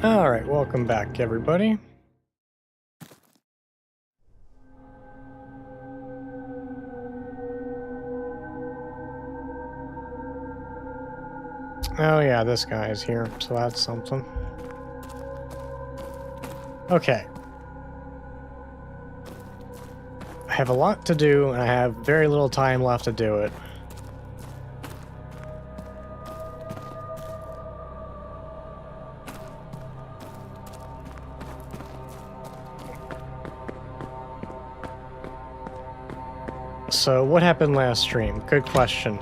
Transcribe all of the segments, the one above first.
Alright, welcome back, everybody. Oh yeah, this guy is here, so that's something. Okay. I have a lot to do, and I have very little time left to do it. So, what happened last stream? Good question.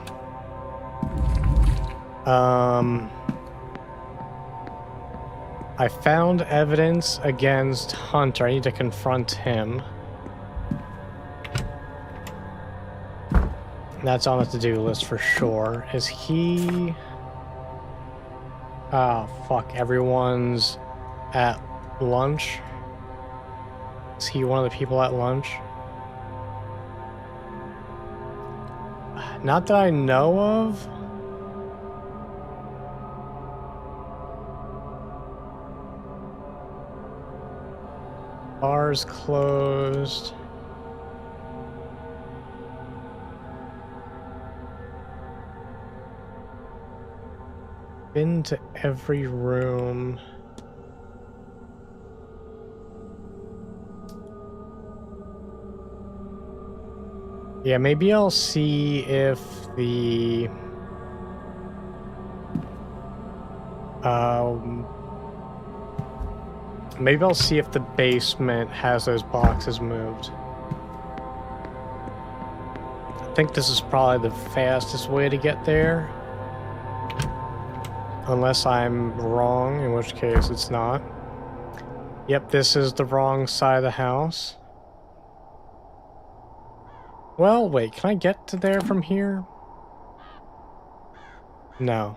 I found evidence against Hunter. I need to confront him. That's on the to-do list for sure. Is he... Oh, fuck. Everyone's at lunch? Is he one of the people at lunch? Not that I know of. Bar's closed. Been to every room. Yeah, maybe I'll see if the maybe I'll see if the basement has those boxes moved. I think this is probably the fastest way to get there. Unless I'm wrong, in which case it's not. Yep, this is the wrong side of the house. Well, wait, can I get to there from here? No.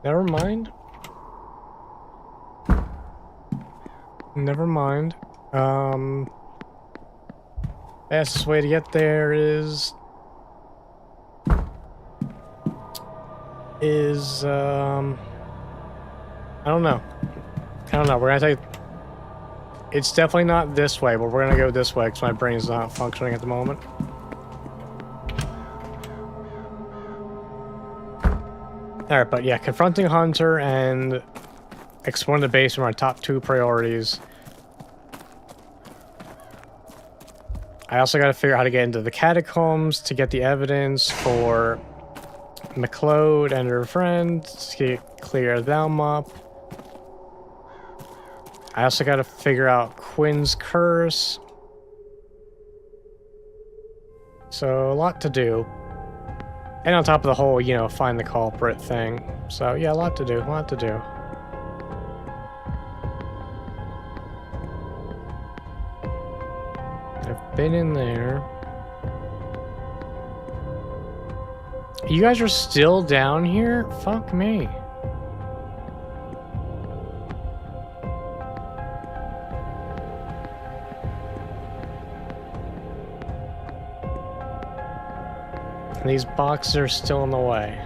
Never mind. Never mind. Fastest way to get there is I don't know. We're gonna take... It's definitely not this way, but we're gonna go this way because my brain's not functioning at the moment. Alright, but yeah, confronting Hunter and exploring the base are my top two priorities. I also gotta figure out how to get into the catacombs to get the evidence for McLeod and her friend, to clear them up. I also gotta figure out Quinn's curse. So, a lot to do. And on top of the whole, you know, find the culprit thing. So, yeah, a lot to do, a lot to do. I've been in there. You guys are still down here? Fuck me. And these boxes are still in the way.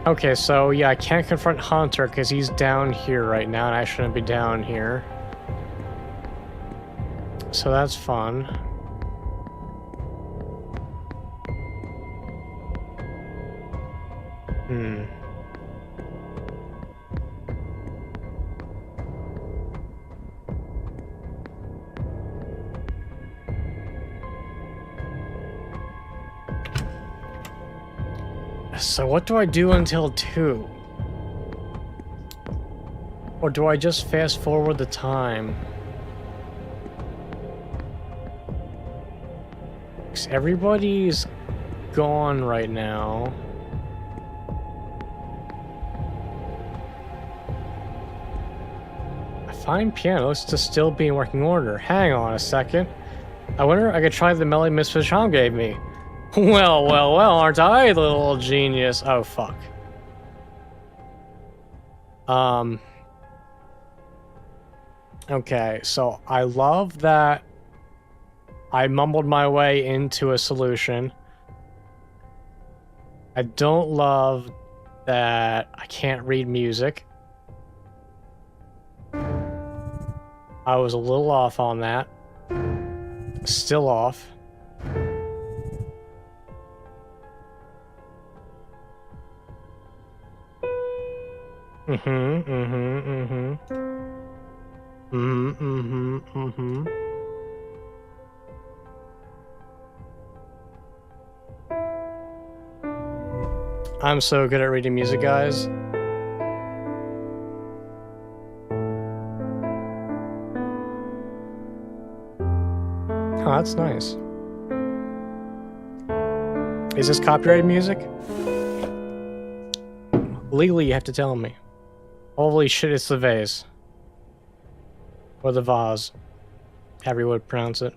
Okay, so yeah, I can't confront Hunter because he's down here right now and I shouldn't be down here. So that's fun. So what do I do until 2? Or do I just fast forward the time? Because everybody's gone right now. I find piano looks to still be in working order. Hang on a second. I wonder if I could try the melody Miss Fichon gave me. Well, aren't I the little genius? Oh, fuck. Okay, so I love that I mumbled my way into a solution. I don't love that I can't read music. I was a little off on that. Still off. I'm so good at reading music, guys. Oh, that's nice. Is this copyrighted music? Legally, you have to tell me. Holy shit, it's the vase. Or the vase. However you would pronounce it.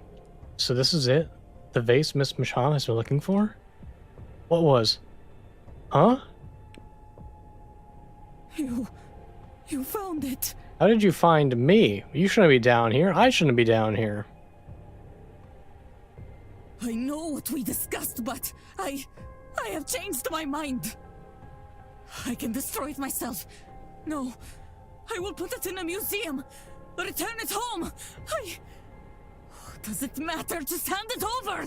So this is it? The vase Miss Michon has been looking for? What was? Huh? You found it. How did you find me? You shouldn't be down here. I shouldn't be down here. I know what we discussed, but I have changed my mind. I can destroy it myself. No, I will put it in a museum. Return it home. Does it matter? Just hand it over.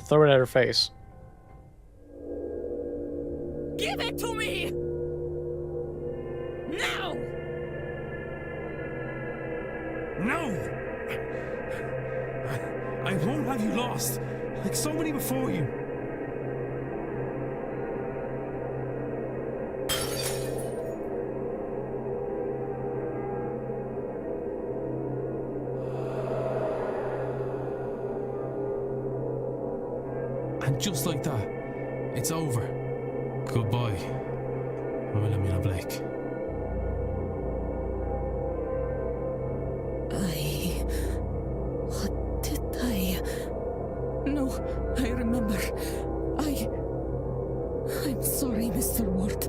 Throw it at her face. Give it to me! Now! No! I won't have you lost, like so many before you. And just like that, it's over. Goodbye, Wilhelmina Blake. What did I... No, I remember. I'm sorry, Mr. Ward.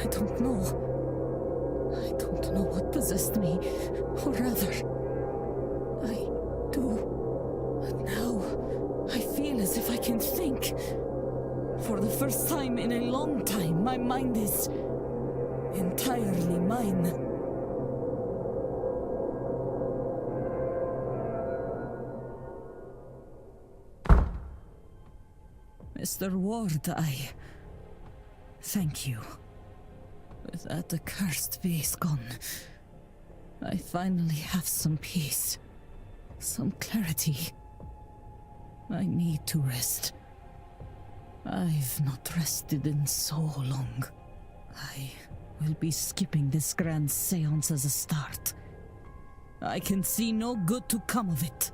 I don't know what possessed me. Or rather, I do. But now, I feel as if I can think. For the first time in a long time, my mind is entirely mine. Mr. Ward, thank you. With that accursed vase gone, I finally have some peace, some clarity. I need to rest. I've not rested in so long. I will be skipping this grand seance as a start. I can see no good to come of it.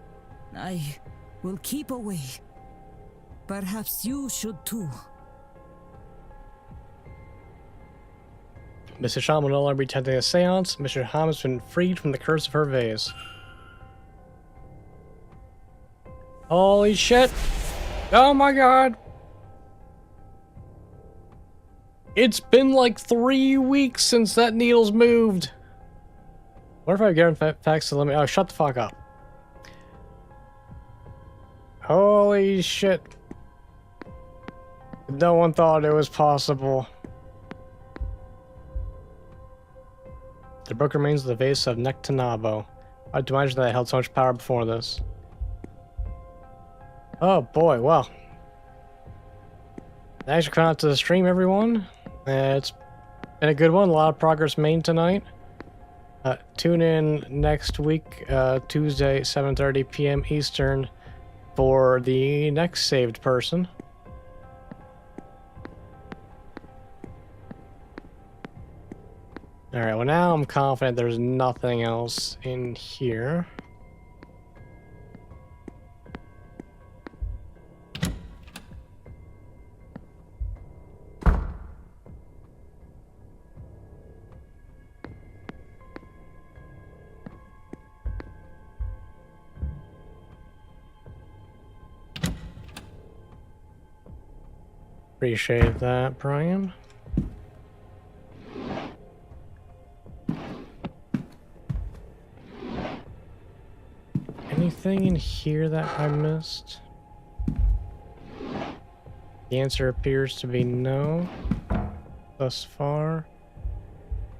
I will keep away. Perhaps you should too. Mr. Shaw will no longer be attending a seance. Mr. Ham has been freed from the curse of her vase. Holy shit! Oh my god! It's been like 3 weeks since that needle's moved. What if I get facts to let me? Oh, shut the fuck up. Holy shit. No one thought it was possible. The book remains the vase of Nectanabo. I'd imagine that it held so much power before this. Oh boy, well. Thanks for coming out to the stream, everyone. It's been a good one. A lot of progress made tonight. Tune in next week, Tuesday, 7:30 p.m. Eastern, for the next saved person. Alright, well now I'm confident there's nothing else in here. Appreciate that, Brian. Anything in here that I missed? The answer appears to be no. Thus far.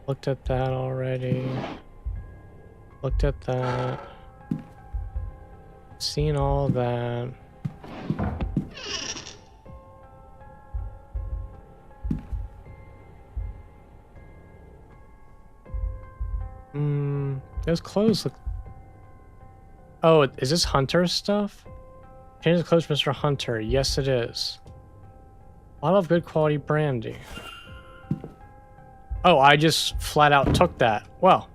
Looked at that already. Looked at that. Seen all that. Those clothes look... Oh, is this Hunter's stuff? Change the clothes, Mr. Hunter. Yes, it is. A lot of good quality brandy. Oh, I just flat out took that. Well,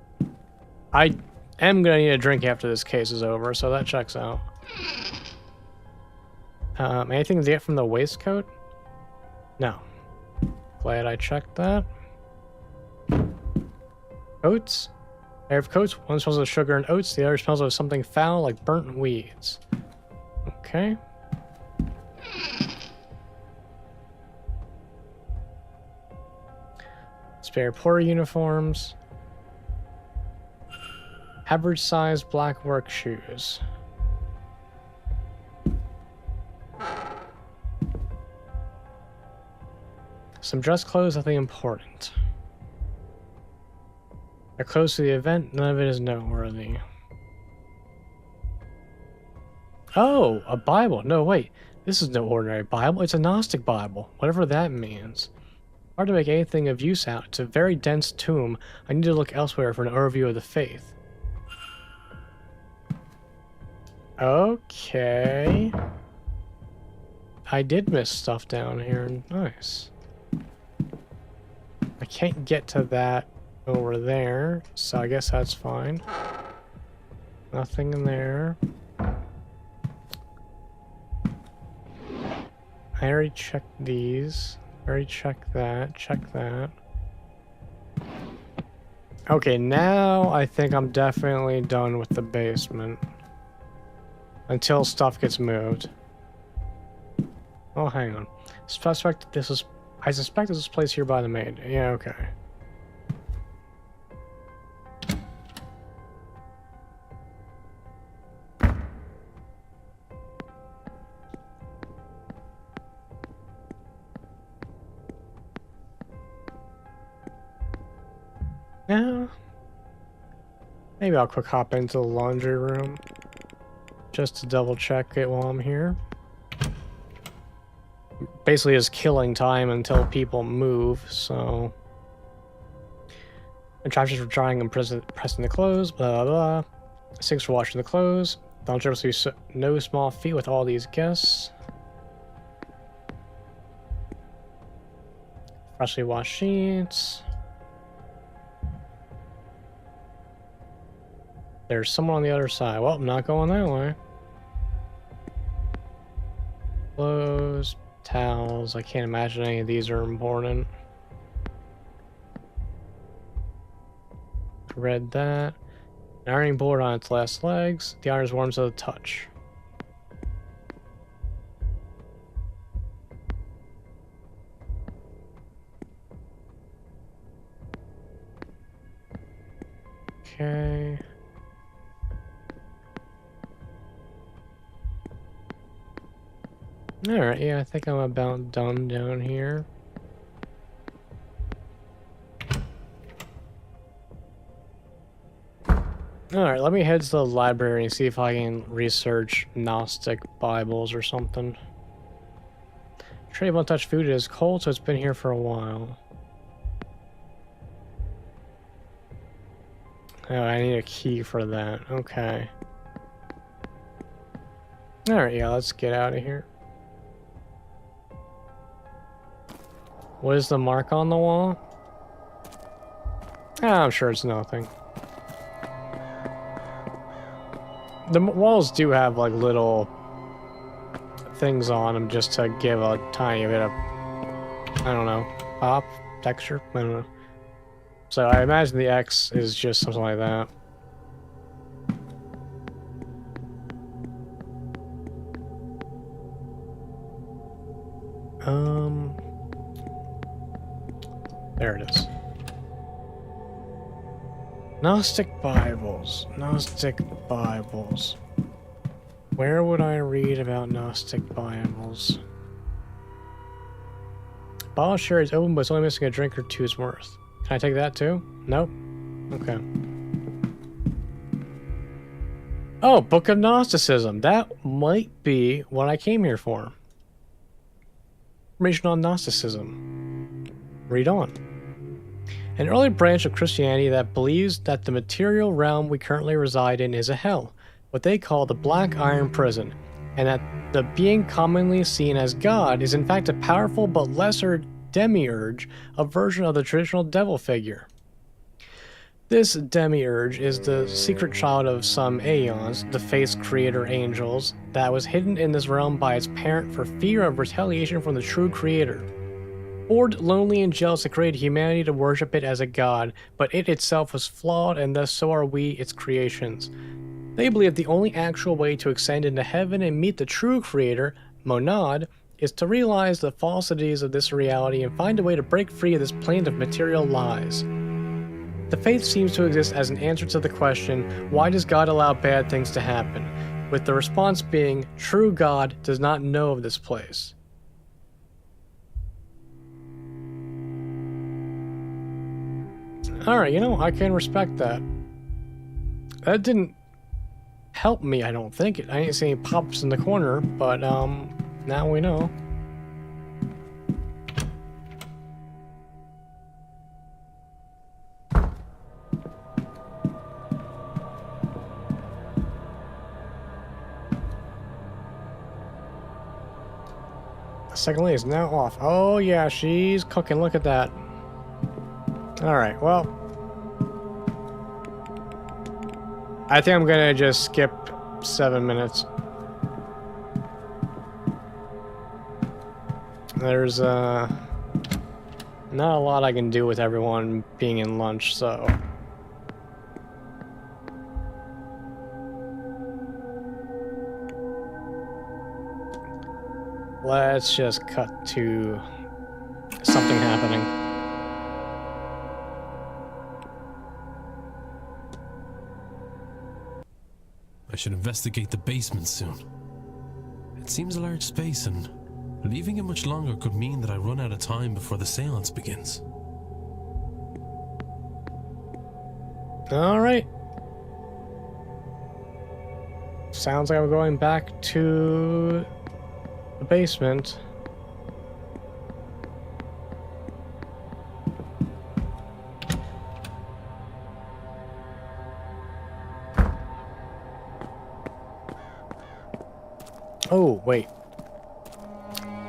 I am gonna need a drink after this case is over, so that checks out. Anything to get from the waistcoat? No. Glad I checked that. Oats? Pair of coats. One smells of sugar and oats. The other smells of something foul like burnt weeds. Okay. Spare porter uniforms. Average size black work shoes. Some dress clothes, nothing important. They're close to the event, none of it is noteworthy. Oh, a Bible. No, wait. This is no ordinary Bible. It's a Gnostic Bible, whatever that means. Hard to make anything of use out. It's a very dense tome. I need to look elsewhere for an overview of the faith. Okay. I did miss stuff down here. Nice. I can't get to that over there, so I guess that's fine. Nothing in there. I already checked these. Already checked that. Check that. Okay, now I think I'm definitely done with the basement. Until stuff gets moved. Oh, hang on. I suspect this is placed here by the maid. Yeah, okay. Yeah. Maybe I'll quick hop into the laundry room. Just to double check it while I'm here. Basically is killing time until people move, so... Attractions for drying and pressing the clothes, blah blah blah. Sinks for washing the clothes. Don't ever see no small feat with all these guests. Freshly washed sheets. There's someone on the other side. Well, I'm not going that way. Clothes, towels. I can't imagine any of these are important. Read that. An ironing board on its last legs. The iron is warm to the touch. Okay. Alright, yeah, I think I'm about done down here. Alright, let me head to the library and see if I can research Gnostic Bibles or something. Tray of untouched food. It is cold, so it's been here for a while. Oh, I need a key for that. Okay. Alright, yeah, let's get out of here. What is the mark on the wall? Ah, I'm sure it's nothing. The walls do have like little things on them just to give a tiny bit of, I don't know, pop, texture, I don't know. So I imagine the X is just something like that. There it is. Gnostic Bibles. Gnostic Bibles. Where would I read about Gnostic Bibles? Bottle of sherry is open, but it's only missing a drink or two's worth. Can I take that too? Nope. Okay. Oh, Book of Gnosticism. That might be what I came here for. Information on Gnosticism. Read on. An early branch of Christianity that believes that the material realm we currently reside in is a hell, what they call the Black Iron Prison, and that the being commonly seen as God is in fact a powerful but lesser demiurge, a version of the traditional devil figure. This demiurge is the secret child of some aeons, the faith's creator angels, that was hidden in this realm by its parent for fear of retaliation from the true creator. Bored, lonely, and jealous, it created humanity to worship it as a god, but it itself was flawed, and thus so are we, its creations. They believe the only actual way to ascend into heaven and meet the true creator, Monad, is to realize the falsities of this reality and find a way to break free of this plane of material lies. The faith seems to exist as an answer to the question, why does God allow bad things to happen? With the response being, true God does not know of this place. Alright, you know, I can respect that. That didn't help me, I don't think. I didn't see any pop-ups in the corner, but, now we know. Second lane is now off. Oh yeah, she's cooking. Look at that. Alright, well. I think I'm gonna just skip 7 minutes. There's not a lot I can do with everyone being in lunch, so. Let's just cut to something happening. I should investigate the basement soon. It seems a large space, and leaving it much longer could mean that I run out of time before the seance begins. Alright. Sounds like I'm going back to the basement. Oh, wait.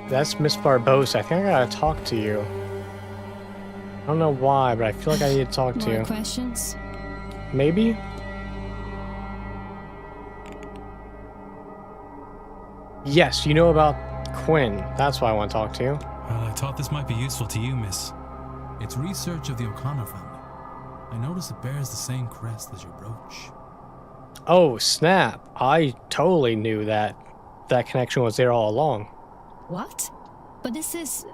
That's Miss Barbosa. I think I gotta talk to you. I don't know why, but I feel like I need to talk to you. More questions? Maybe? Yes, you know about Quinn. That's why I want to talk to you. Well, I thought this might be useful to you, miss. It's research of the O'Connor family. I notice it bears the same crest as your brooch. Oh, snap. I totally knew that connection was there all along. What? But this is...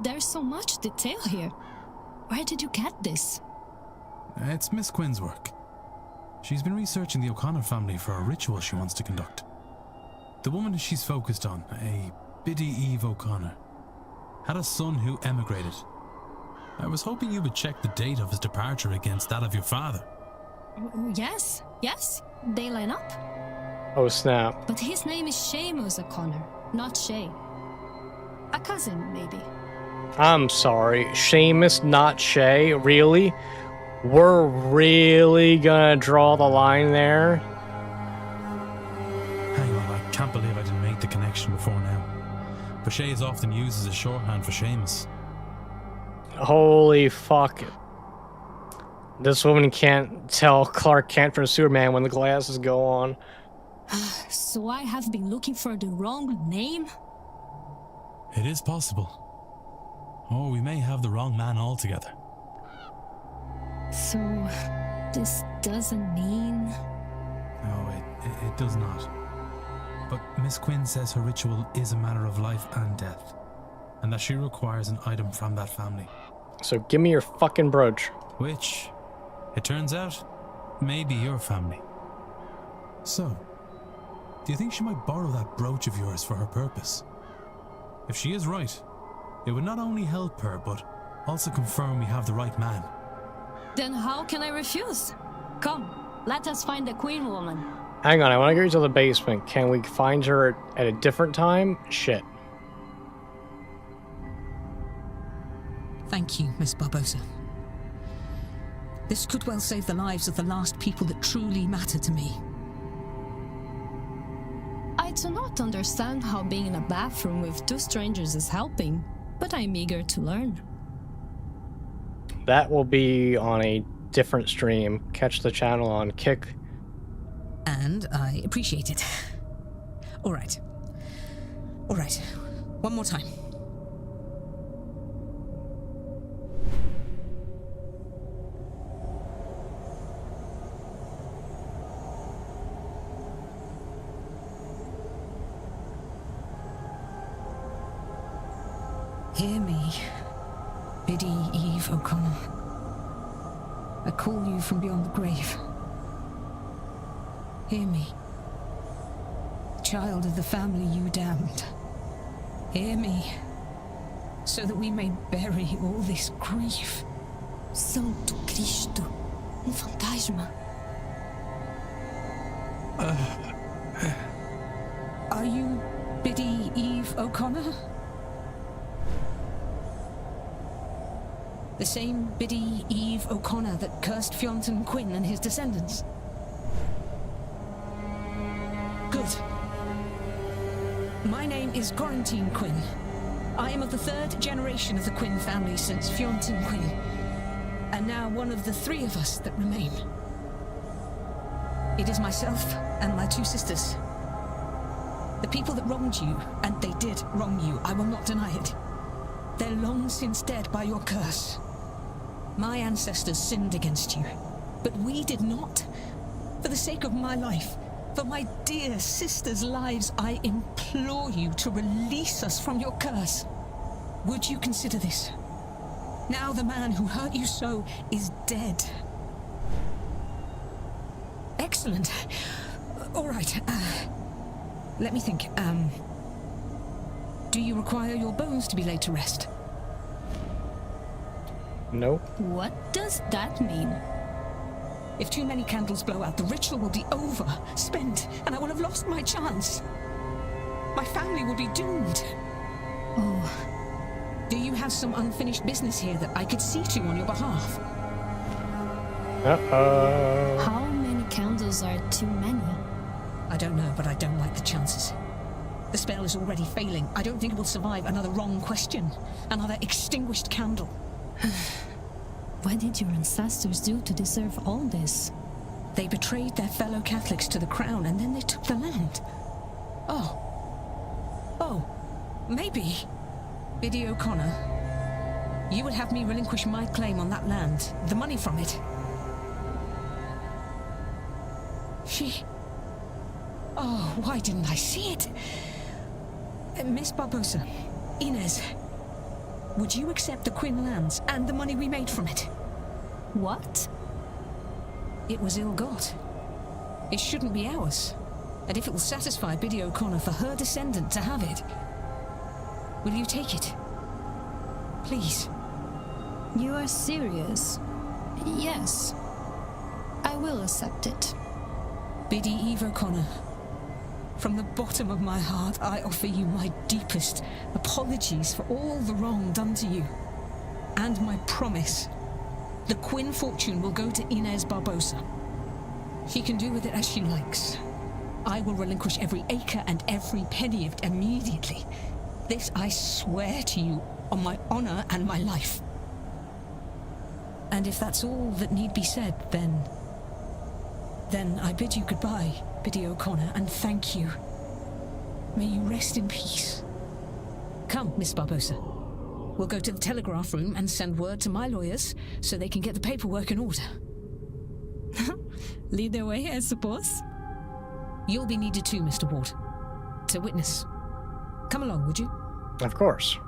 There's so much detail here. Where did you get this? It's Miss Quinn's work. She's been researching the O'Connor family for a ritual she wants to conduct. The woman she's focused on, a Biddy Eve O'Connor, had a son who emigrated. I was hoping you would check the date of his departure against that of your father. Yes, they line up. Oh, snap. But his name is Seamus O'Connor, not Shay. A cousin, maybe. I'm sorry. Seamus, not Shay? Really? We're really gonna draw the line there? Hang on, I can't believe I didn't make the connection before now. But Shay is often used as a shorthand for Seamus. Holy fuck. This woman can't tell Clark Kent from Superman when the glasses go on. So I have been looking for the wrong name? It is possible. Or we may have the wrong man altogether. So, this doesn't mean... No, it does not. But Miss Quinn says her ritual is a matter of life and death, and that she requires an item from that family. So give me your fucking brooch. Which, it turns out, may be your family. So, do you think she might borrow that brooch of yours for her purpose? If she is right, It would not only help her, but also confirm we have the right man. Then how can I refuse? Come, let us find the Queen Woman. Hang on, I want to go to the basement. Can we find her at a different time? Shit. Thank you, Miss Barbosa. This could well save the lives of the last people that truly matter to me. I do not understand how being in a bathroom with two strangers is helping, but I'm eager to learn. That will be on a different stream. Catch the channel on Kick. And I appreciate it. All right. All right. One more time. Hear me, Biddy Eve O'Connor. I call you from beyond the grave. Hear me, child of the family you damned. Hear me, so that we may bury all this grief. Santo Cristo, fantasma. Are you Biddy Eve O'Connor? The same Biddy Eve O'Connor that cursed Fionn Quinn and his descendants? Good. My name is Quarantine Quinn. I am of the third generation of the Quinn family since Fionn Quinn, and now one of the three of us that remain. It is myself and my two sisters. The people that wronged you, and they did wrong you, I will not deny it. They're long since dead by your curse. My ancestors sinned against you, but we did not. For the sake of my life, for my dear sisters' lives, I implore you to release us from your curse. Would you consider this? Now the man who hurt you so is dead. Excellent. All right. Let me think. Do you require your bones to be laid to rest? No. What does that mean? If too many candles blow out, the ritual will be over, spent, and I will have lost my chance. My family will be doomed. Oh, Do you have some unfinished business here that I could see to on your behalf? Uh-oh. how many candles are too many? I don't know, but I don't like the chances. The spell is already failing. I don't think it will survive another wrong question. Another extinguished candle. What did your ancestors do to deserve all this? They betrayed their fellow Catholics to the crown, and then they took the land. Oh, maybe. Biddy O'Connor, you would have me relinquish my claim on that land, the money from it. Oh, why didn't I see it? Miss Barbosa, Inez, would you accept the Quinn lands and the money we made from it? What? It was ill-got. It shouldn't be ours. And if it will satisfy Biddy O'Connor for her descendant to have it, will you take it? Please. You are serious? Yes. I will accept it. Biddy Eve O'Connor, from the bottom of my heart, I offer you my deepest apologies for all the wrong done to you. And my promise. The Quinn fortune will go to Inez Barbosa. She can do with it as she likes. I will relinquish every acre and every penny of it immediately. This I swear to you on my honor and my life. And if that's all that need be said, then I bid you goodbye, Biddy O'Connor, and thank you. May you rest in peace. Come, Miss Barbosa. We'll go to the telegraph room and send word to my lawyers so they can get the paperwork in order. Lead the way, I suppose. You'll be needed too, Mr. Ward. To witness. Come along, would you? Of course.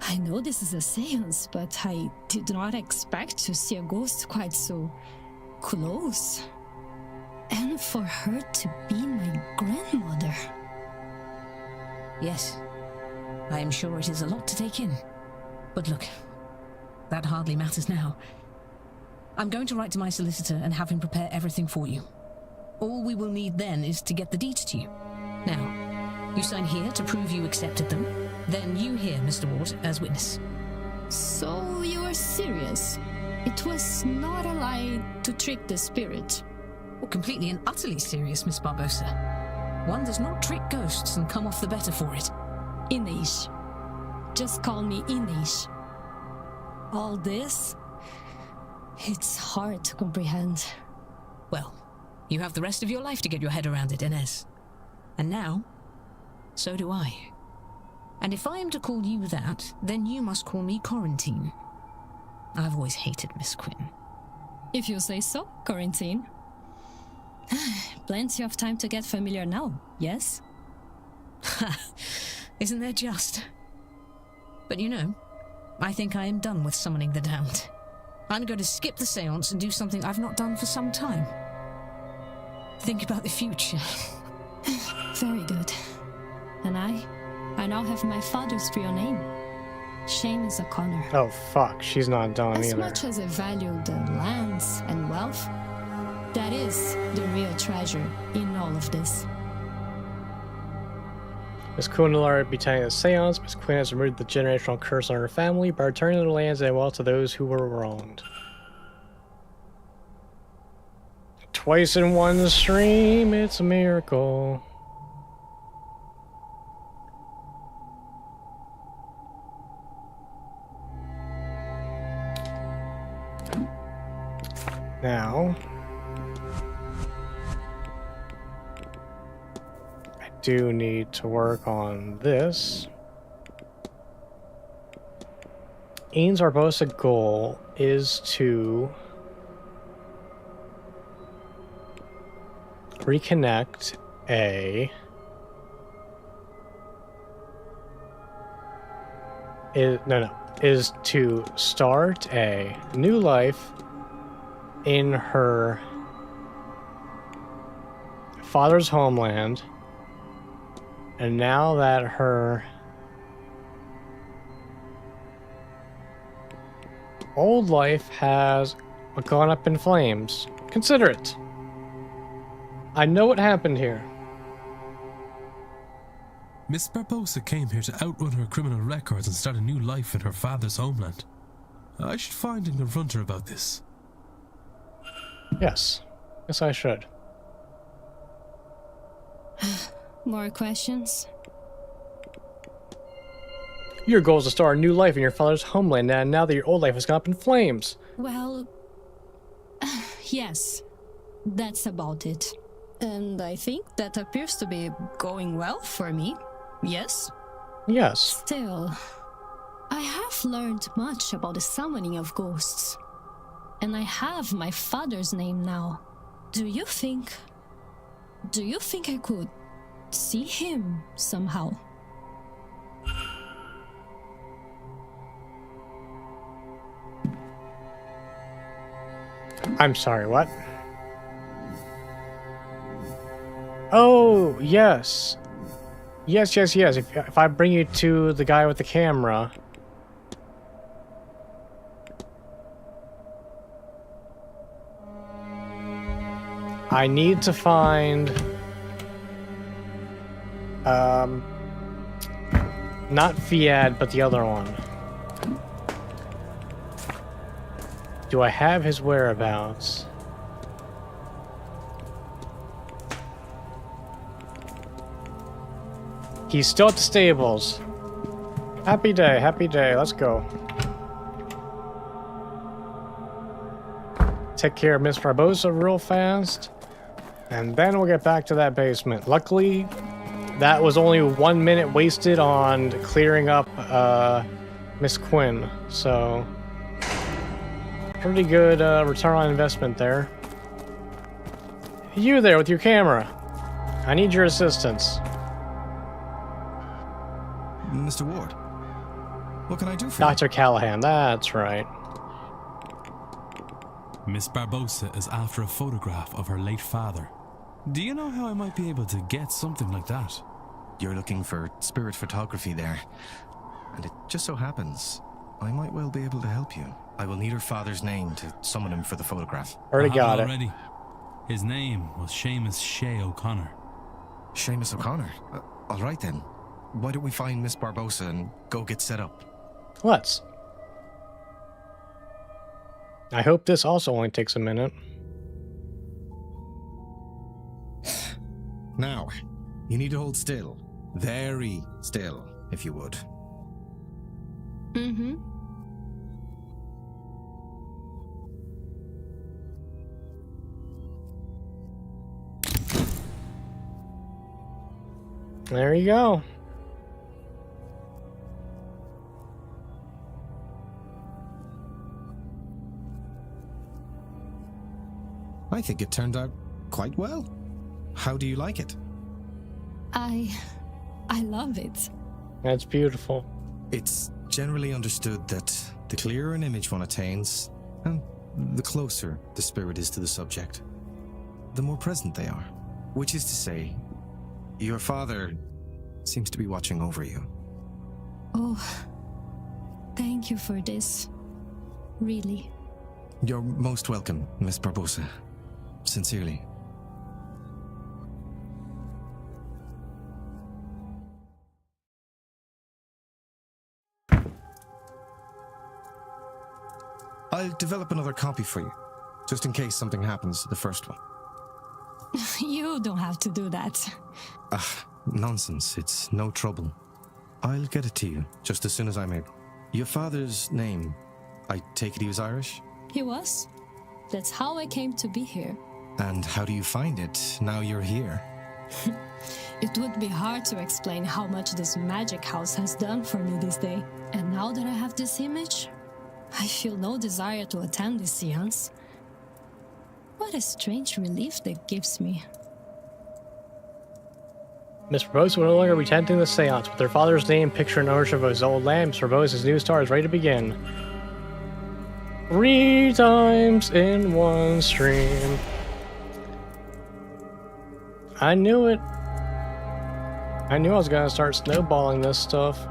I know this is a seance, but I did not expect to see a ghost quite so close. And for her to be my grandmother. Yes, I am sure it is a lot to take in. But look, that hardly matters now. I'm going to write to my solicitor and have him prepare everything for you. All we will need then is to get the deeds to you. Now, you sign here to prove you accepted them. Then you here, Mr. Ward, as witness. So you are serious? It was not a lie to trick the spirit. Well, completely and utterly serious, Miss Barbosa. One does not trick ghosts and come off the better for it. Inês. Just call me Inês. All this? It's hard to comprehend. Well, you have the rest of your life to get your head around it, Inez. And now, so do I. And if I am to call you that, then you must call me Quarantine. I've always hated Miss Quinn. If you say so, Quarantine. Plenty of time to get familiar now, yes? Isn't there just? But you know, I think I am done with summoning the damned. I'm going to skip the seance and do something I've not done for some time. Think about the future. Very good. And I now have my father's real name. Seamus O'Connor. Oh fuck, she's not done As either. much as I value the lands and wealth, that is the real treasure in all of this. Miss Quinn will already be attending the seance. Miss Quinn has removed the generational curse on her family by returning the lands and wealth to those who were wronged. Twice in one stream, it's a miracle. Now, I do need to work on this. Ian's Barbosa goal is to reconnect is to start a new life in her father's homeland, and now that her old life has gone up in flames, consider it. I know what happened here. Miss Barbosa came here to outrun her criminal records and start a new life in her father's homeland. I should find and confront her about this. Yes. Yes, I should. More questions? Your goal is to start a new life in your father's homeland, and now that your old life has gone up in flames. Well, yes, that's about it. And I think that appears to be going well for me, yes? Yes. Still, I have learned much about the summoning of ghosts. And I have my father's name now. Do you think I could see him somehow? I'm sorry, what? Oh, yes. Yes. If I bring you to the guy with the camera. I need to find... not Fiat, but the other one. Do I have his whereabouts? He's still at the stables. Happy day, let's go. Take care of Miss Barbosa real fast, and then we'll get back to that basement. Luckily, that was only 1 minute wasted on clearing up Miss Quinn, so pretty good return on investment there. You there with your camera. I need your assistance. Mr. Ward, what can I do for you? Dr. Callahan, that's right. Miss Barbosa is after a photograph of her late father. Do you know how I might be able to get something like that? You're looking for spirit photography there. And it just so happens, I might well be able to help you. I will need her father's name to summon him for the photograph. Already I got have it. already. His name was Seamus Shea O'Connor. Seamus O'Connor. All right then. Why don't we find Miss Barbosa and go get set up? Let's. I hope this also only takes a minute. Now, you need to hold still. Very still, if you would. Mm-hmm. There you go. I think it turned out quite well. How do you like it? I love it. That's beautiful. It's generally understood that the clearer an image one attains, and the closer the spirit is to the subject, the more present they are. Which is to say, your father seems to be watching over you. Oh, thank you for this. Really. You're most welcome, Miss Barbosa. Sincerely. I'll develop another copy for you, just in case something happens to the first one. You don't have to do that. Nonsense. It's no trouble. I'll get it to you just as soon as I'm able. Your father's name, I take it he was Irish? He was. That's how I came to be here. And how do you find it now you're here? It would be hard to explain how much this magic house has done for me this day. And now that I have this image, I feel no desire to attend this seance. What a strange relief that gives me. Miss Barbosa will no longer be attending the seance. With her father's name, picture, and ownership of his old land, Miss Barbosa's new star is ready to begin. 3 times in one stream. I knew it. I knew I was gonna start snowballing this stuff.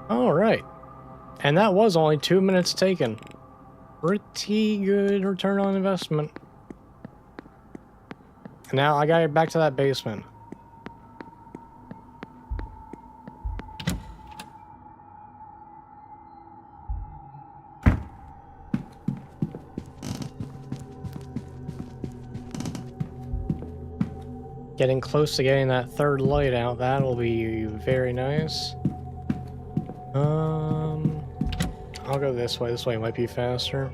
Alright. And that was only 2 minutes taken. Pretty good return on investment. Now I gotta get back to that basement. Getting close to getting that third light out. That'll be very nice. I'll go this way. This way might be faster.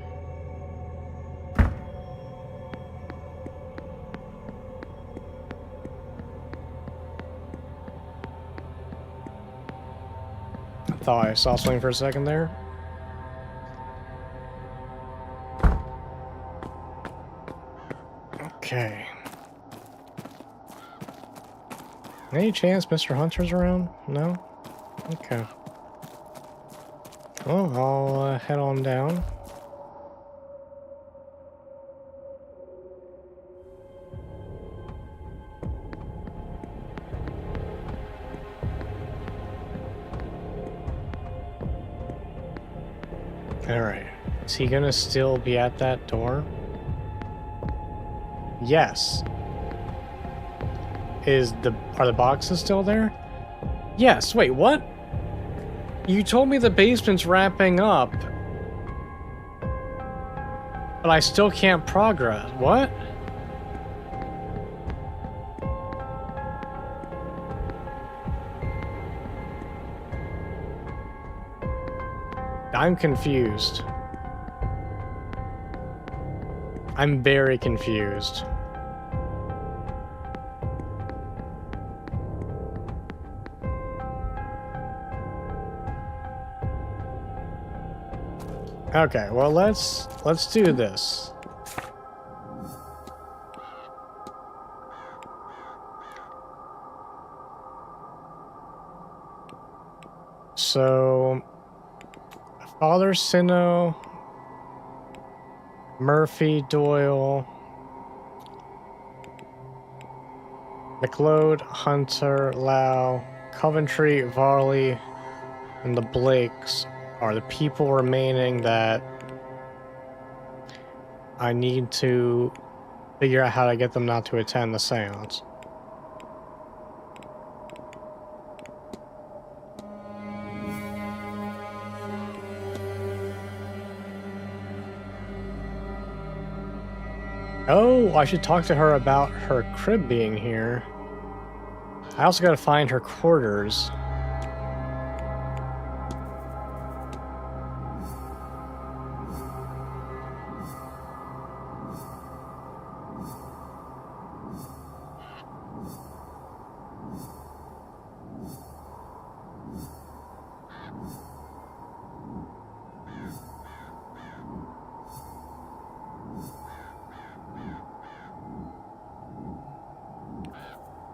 I thought I saw something for a second there. Okay. Any chance Mr. Hunter's around? No? Okay. Well, I'll head on down. Alright. Is he gonna still be at that door? Yes. Are the boxes still there? Yes. Wait, what? You told me the basement's wrapping up. But I still can't progress. What? I'm confused. I'm very confused. Okay, well let's do this. So Father Sino, Murphy, Doyle, McLeod, Hunter, Lau, Coventry, Varley, and the Blakes are the people remaining that I need to figure out how to get them not to attend the seance. Oh, I should talk to her about her crib being here. I also gotta find her quarters.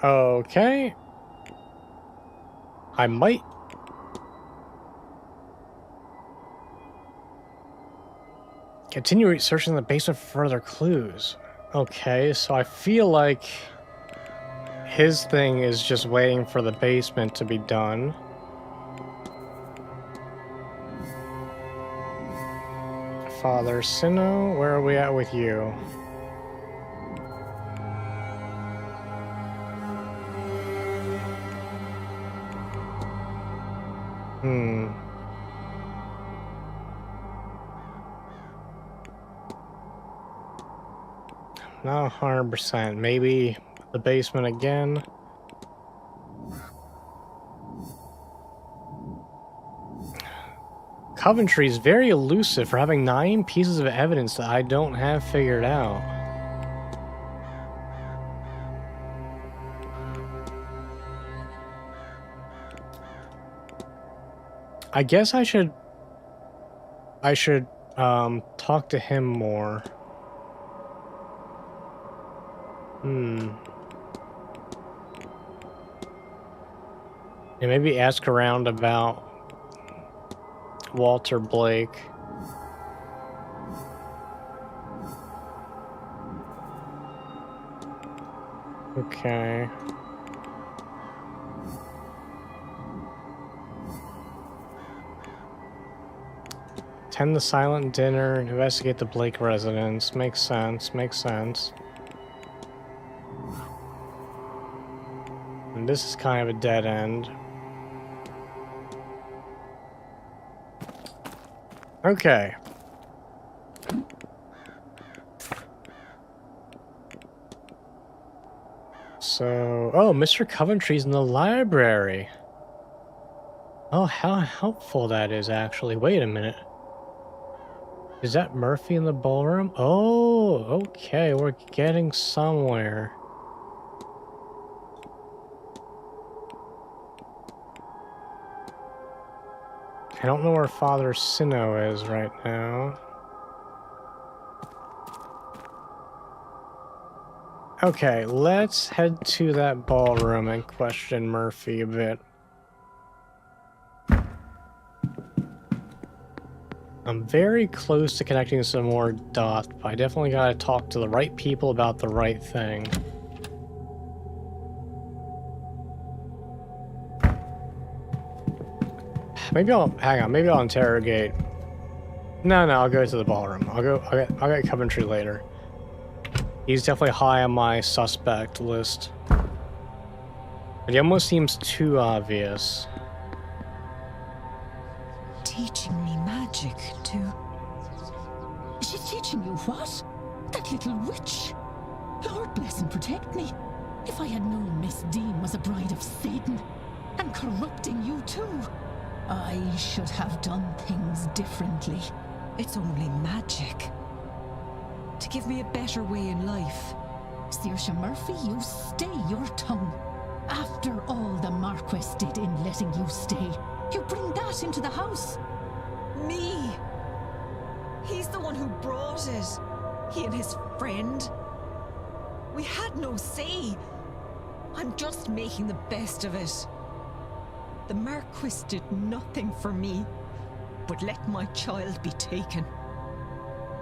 Okay. I might. Continue searching the basement for further clues. Okay, so I feel like his thing is just waiting for the basement to be done. Father Sino, where are we at with you? Not 100%. Maybe the basement again. Coventry's very elusive for having 9 pieces of evidence that I don't have figured out. I guess I should talk to him more. And maybe ask around about Walter Blake. Okay. Attend the silent dinner and investigate the Blake residence. Makes sense, makes sense. And this is kind of a dead end. Okay. So, oh, Mr. Coventry's in the library. Oh, how helpful that is, actually. Wait a minute. Is that Murphy in the ballroom? Oh, okay, we're getting somewhere. I don't know where Father Sino is right now. Okay, let's head to that ballroom and question Murphy a bit. I'm very close to connecting some more dots, but I definitely gotta talk to the right people about the right thing. Maybe I'll hang on. Maybe I'll interrogate. No, I'll go to the ballroom. I'll get Coventry later. He's definitely high on my suspect list. But he almost seems too obvious. Teaching me magic, too. She's teaching you what? That little witch? Lord bless and protect me. If I had known Miss Dean was a bride of Satan and corrupting you too, I should have done things differently. It's only magic. To give me a better way in life. Saoirse Murphy, you stay your tongue. After all the Marquess did in letting you stay, you bring that into the house. Me? He's the one who brought it. He and his friend. We had no say. I'm just making the best of it. The Marquis did nothing for me. but let my child be taken.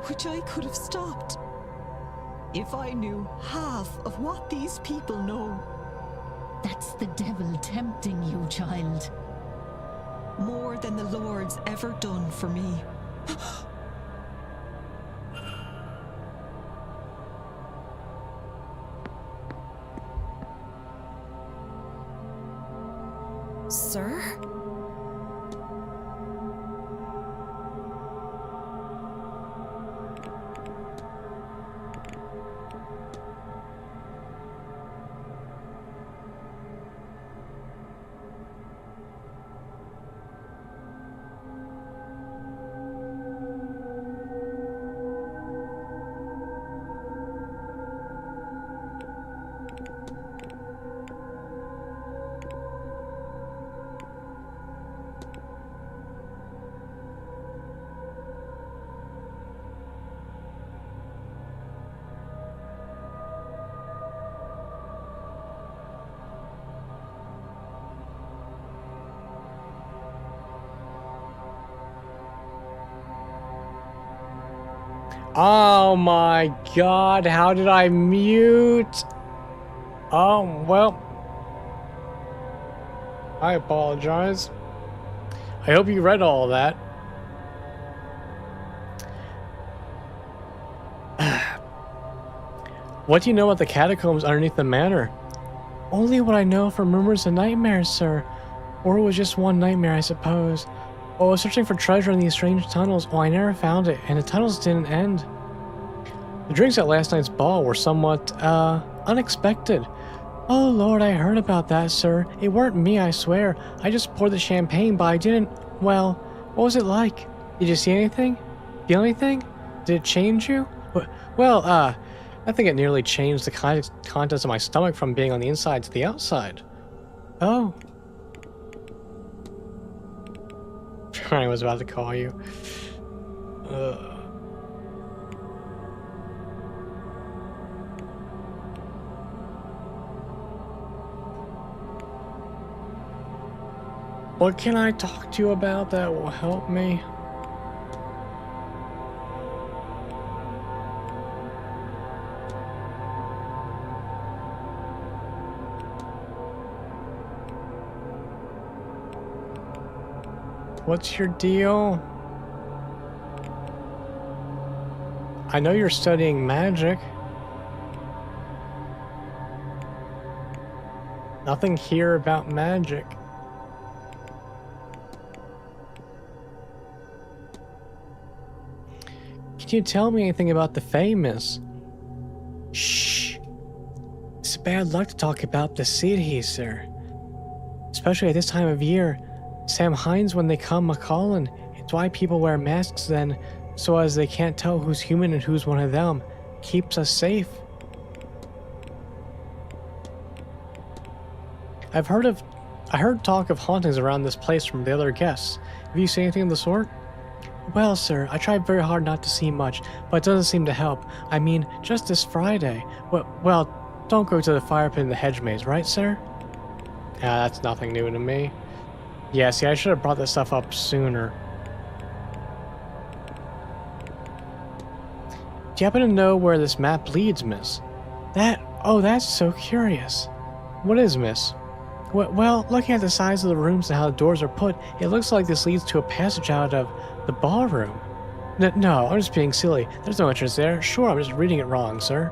Which I could have stopped if I knew half of what these people know. That's the devil tempting you, child. More than the Lord's ever done for me. Sir? Oh my god, how did I mute? Oh, well. I apologize. I hope you read all of that. What do you know about the catacombs underneath the manor? Only what I know from rumors and nightmares, sir. Or it was just one nightmare, I suppose. While I was searching for treasure in these strange tunnels, I never found it, and the tunnels didn't end. The drinks at last night's ball were somewhat, unexpected. Oh lord, I heard about that, sir. It weren't me, I swear. I just poured the champagne, but I didn't... Well, what was it like? Did you see anything? Feel anything? Did it change you? Well, I think it nearly changed the contents of my stomach from being on the inside to the outside. Oh. I was about to call you. What can I talk to you about that will help me? What's your deal? I know you're studying magic. Nothing here about magic. Can you tell me anything about the famous? Shh. It's bad luck to talk about the city, sir. Especially at this time of year. Sam Hines when they come a-callin'. It's why people wear masks then, so as they can't tell who's human and who's one of them. Keeps us safe. I heard talk of hauntings around this place from the other guests. Have you seen anything of the sort? Well, sir, I tried very hard not to see much, but it doesn't seem to help. I mean, just this Friday. Well, don't go to the fire pit in the hedge maze, right, sir? Yeah, that's nothing new to me. Yeah, see, I should have brought this stuff up sooner. Do you happen to know where this map leads, miss? Oh, that's so curious. What is, miss? Well, looking at the size of the rooms and how the doors are put, it looks like this leads to a passage out of the ballroom. No, I'm just being silly. There's no entrance there. Sure, I'm just reading it wrong, sir.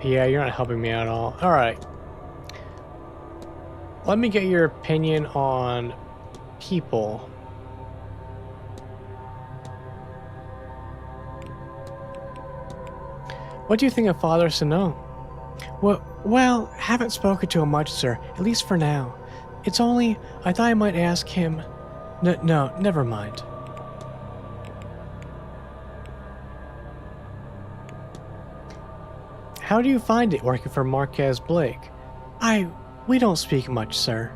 Yeah, you're not helping me at all. Alright. Let me get your opinion on people. What do you think of Father Sano? Well, haven't spoken to him much, sir. At least for now. It's only, I thought I might ask him... No, never mind. How do you find it working for Marquez Blake? We don't speak much, sir.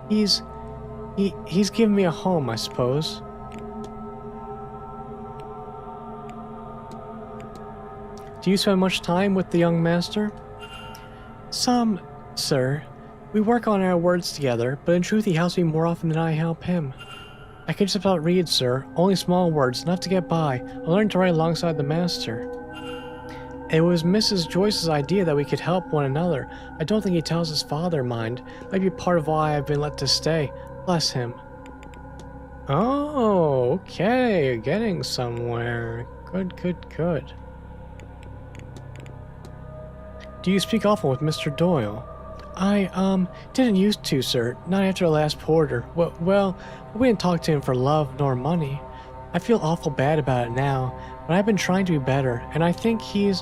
He's given me a home, I suppose. Do you spend much time with the young master? Some, sir. We work on our words together, but in truth he helps me more often than I help him. I can just about read, sir. Only small words, enough to get by. I learned to write alongside the master. It was Mrs. Joyce's idea that we could help one another. I don't think he tells his father, mind. Might be part of why I've been let to stay. Bless him. Oh, okay. Getting somewhere. Good, good, good. Do you speak often with Mr. Doyle? I, didn't used to, sir. Not after the last porter. Well, we didn't talk to him for love nor money. I feel awful bad about it now, but I've been trying to be better, and I think I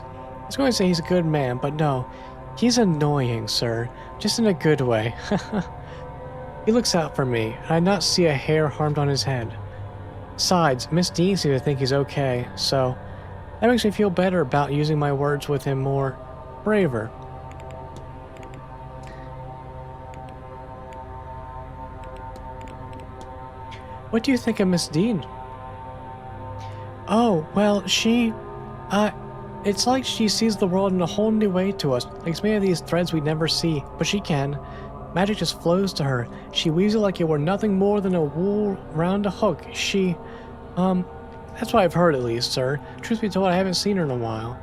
was going to say he's a good man, but no. He's annoying, sir. Just in a good way. He looks out for me, and I not see a hair harmed on his head. Besides, Miss Dean seems to think he's okay, so that makes me feel better about using my words with him more braver. What do you think of Miss Dean? Oh, well, it's like she sees the world in a whole new way to us. Like it's made of these threads we never see, but she can. Magic just flows to her. She weaves it like it were nothing more than a wool round a hook. That's what I've heard at least, sir. Truth be told, I haven't seen her in a while.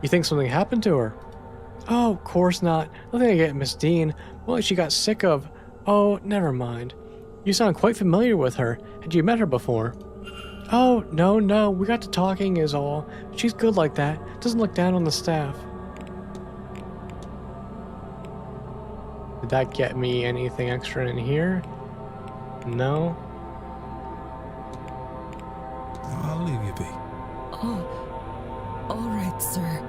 You think something happened to her? Oh, of course not. Nothing to get Miss Dean. More like she got sick of. Oh, never mind. You sound quite familiar with her. Had you met her before? Oh, no. We got to talking is all. She's good like that. Doesn't look down on the staff. Did that get me anything extra in here? No. I'll leave you be. Oh, all right, sir.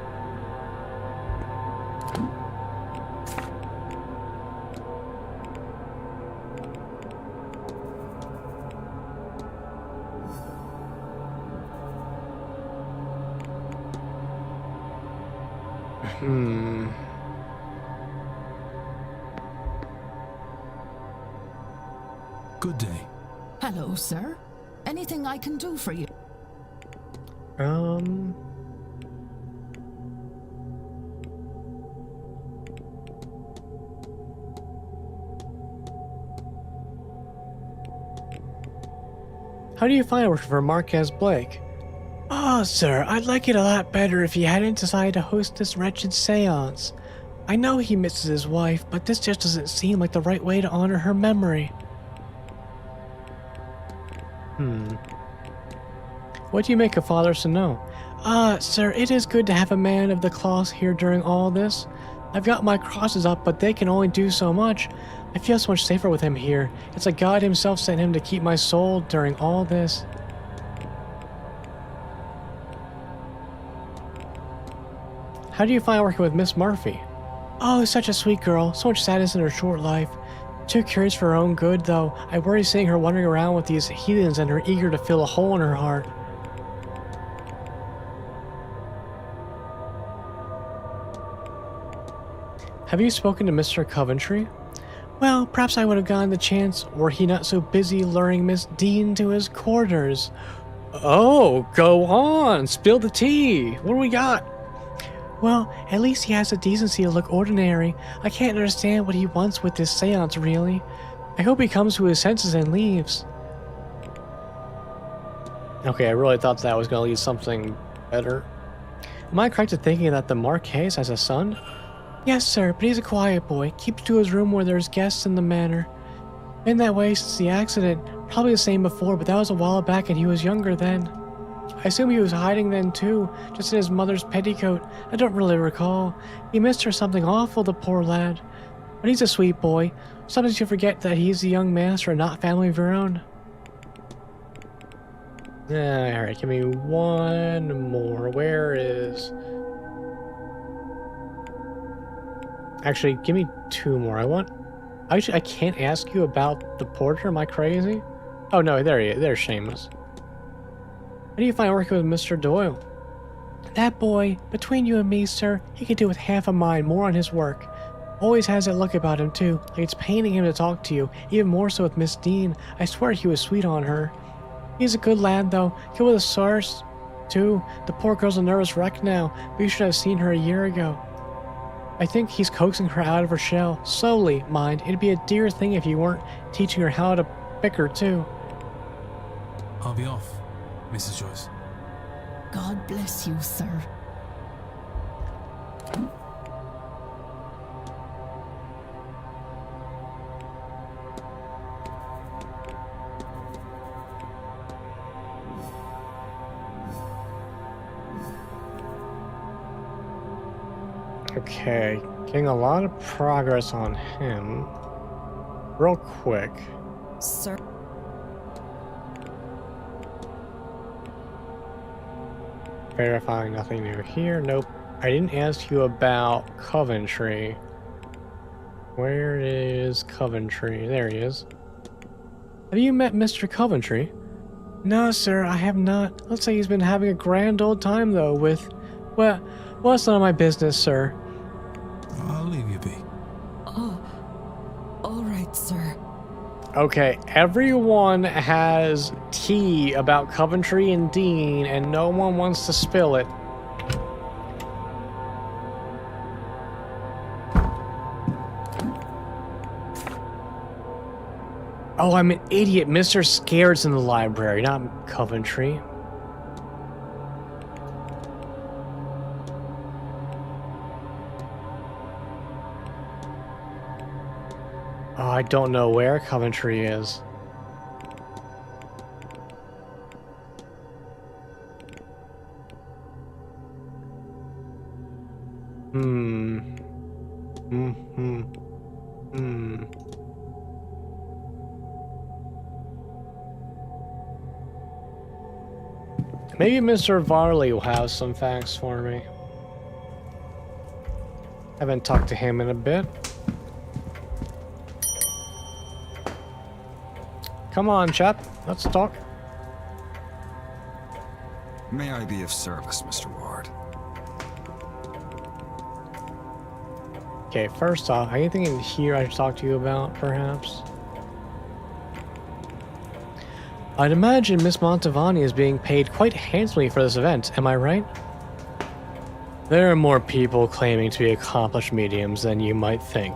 Good day. Hello, sir. Anything I can do for you? How do you find working for Marquez Blake? Oh, sir, I'd like it a lot better if he hadn't decided to host this wretched seance. I know he misses his wife, but this just doesn't seem like the right way to honor her memory. What do you make of Father Sano? Sir, it is good to have a man of the cloth here during all this. I've got my crosses up, but they can only do so much. I feel so much safer with him here. It's like God himself sent him to keep my soul during all this. How do you find working with Miss Murphy? Oh, such a sweet girl. So much sadness in her short life. Too curious for her own good, though. I worry seeing her wandering around with these heathens and her eager to fill a hole in her heart. Have you spoken to Mr. Coventry? Well, perhaps I would have gotten the chance were he not so busy luring Miss Dean to his quarters. Oh, go on, spill the tea. What do we got? Well, at least he has the decency to look ordinary. I can't understand what he wants with this seance, really. I hope he comes to his senses and leaves. Okay, I really thought that was going to lead something better. Am I correct in thinking that the Marquez has a son? Yes, sir, but he's a quiet boy. Keeps to his room where there's guests in the manor. Been that way since the accident. Probably the same before, but that was a while back and he was younger then. I assume he was hiding then too, just in his mother's petticoat. I don't really recall. He missed her something awful, the poor lad. But he's a sweet boy. Sometimes you forget that he's a young master and not family of your own. Alright, give me one more. Where is... Actually, give me two more. Actually, I can't ask you about the porter. Am I crazy? Oh no, there he is. There's Seamus. How do you find working with Mr. Doyle? That boy, between you and me, sir, he could do with half a mind more on his work. Always has that look about him, too, like it's paining him to talk to you, even more so with Miss Dean. I swear he was sweet on her. He's a good lad, though. Good with a source, too. The poor girl's a nervous wreck now, but you should have seen her a year ago. I think he's coaxing her out of her shell. Slowly, mind. It'd be a dear thing if you weren't teaching her how to pick her, too. I'll be off, Mrs. Joyce. God bless you, sir. Okay, getting a lot of progress on him. Real quick. Sir. Verifying nothing new here. Nope. I didn't ask you about Coventry. Where is Coventry? There he is. Have you met Mr. Coventry? No, sir, I have not. Let's say he's been having a grand old time, though, with... Well, it's none of my business, sir. I'll leave you be. Oh, all right, sir. Okay, everyone has tea about Coventry and Dean, and no one wants to spill it. Oh, I'm an idiot. Mr. Scared's in the library, not Coventry. Oh, I don't know where Coventry is. Maybe Mr. Varley will have some facts for me. Haven't talked to him in a bit. Come on, chap. Let's talk. May I be of service, Mr. Ward? Okay, first off, anything in here I should talk to you about, perhaps? I'd imagine Miss Montavani is being paid quite handsomely for this event, am I right? There are more people claiming to be accomplished mediums than you might think.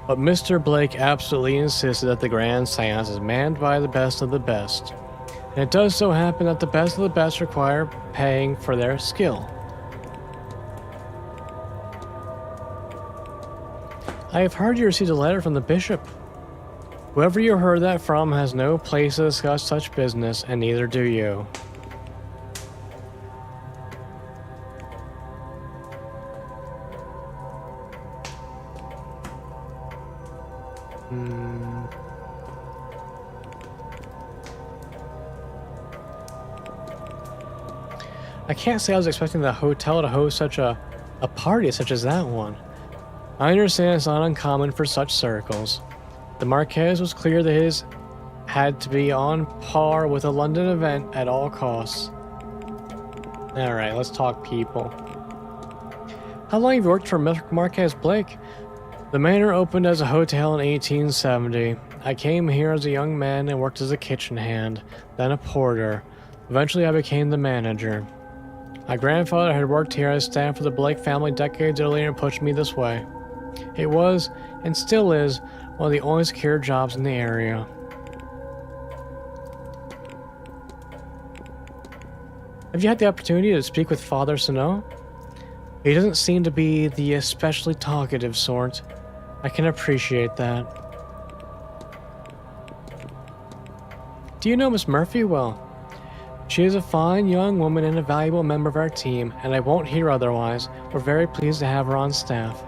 But Mr. Blake absolutely insisted that the grand seance is manned by the best of the best. And it does so happen that the best of the best require paying for their skill. I have heard you received a letter from the bishop. Whoever you heard that from has no place to discuss such business, and neither do you. I can't say I was expecting the hotel to host such a party such as that one. I understand it's not uncommon for such circles. The Marquez was clear that his had to be on par with a London event at all costs. Alright, let's talk people. How long have you worked for Marquez Blake? The Manor opened as a hotel in 1870. I came here as a young man and worked as a kitchen hand, then a porter. Eventually I became the manager. My grandfather had worked here as staff for the Blake family decades earlier and pushed me this way. It was, and still is, one of the only secure jobs in the area. Have you had the opportunity to speak with Father Sano? He doesn't seem to be the especially talkative sort. I can appreciate that. Do you know Miss Murphy well? She is a fine young woman and a valuable member of our team, and I won't hear otherwise. We're very pleased to have her on staff.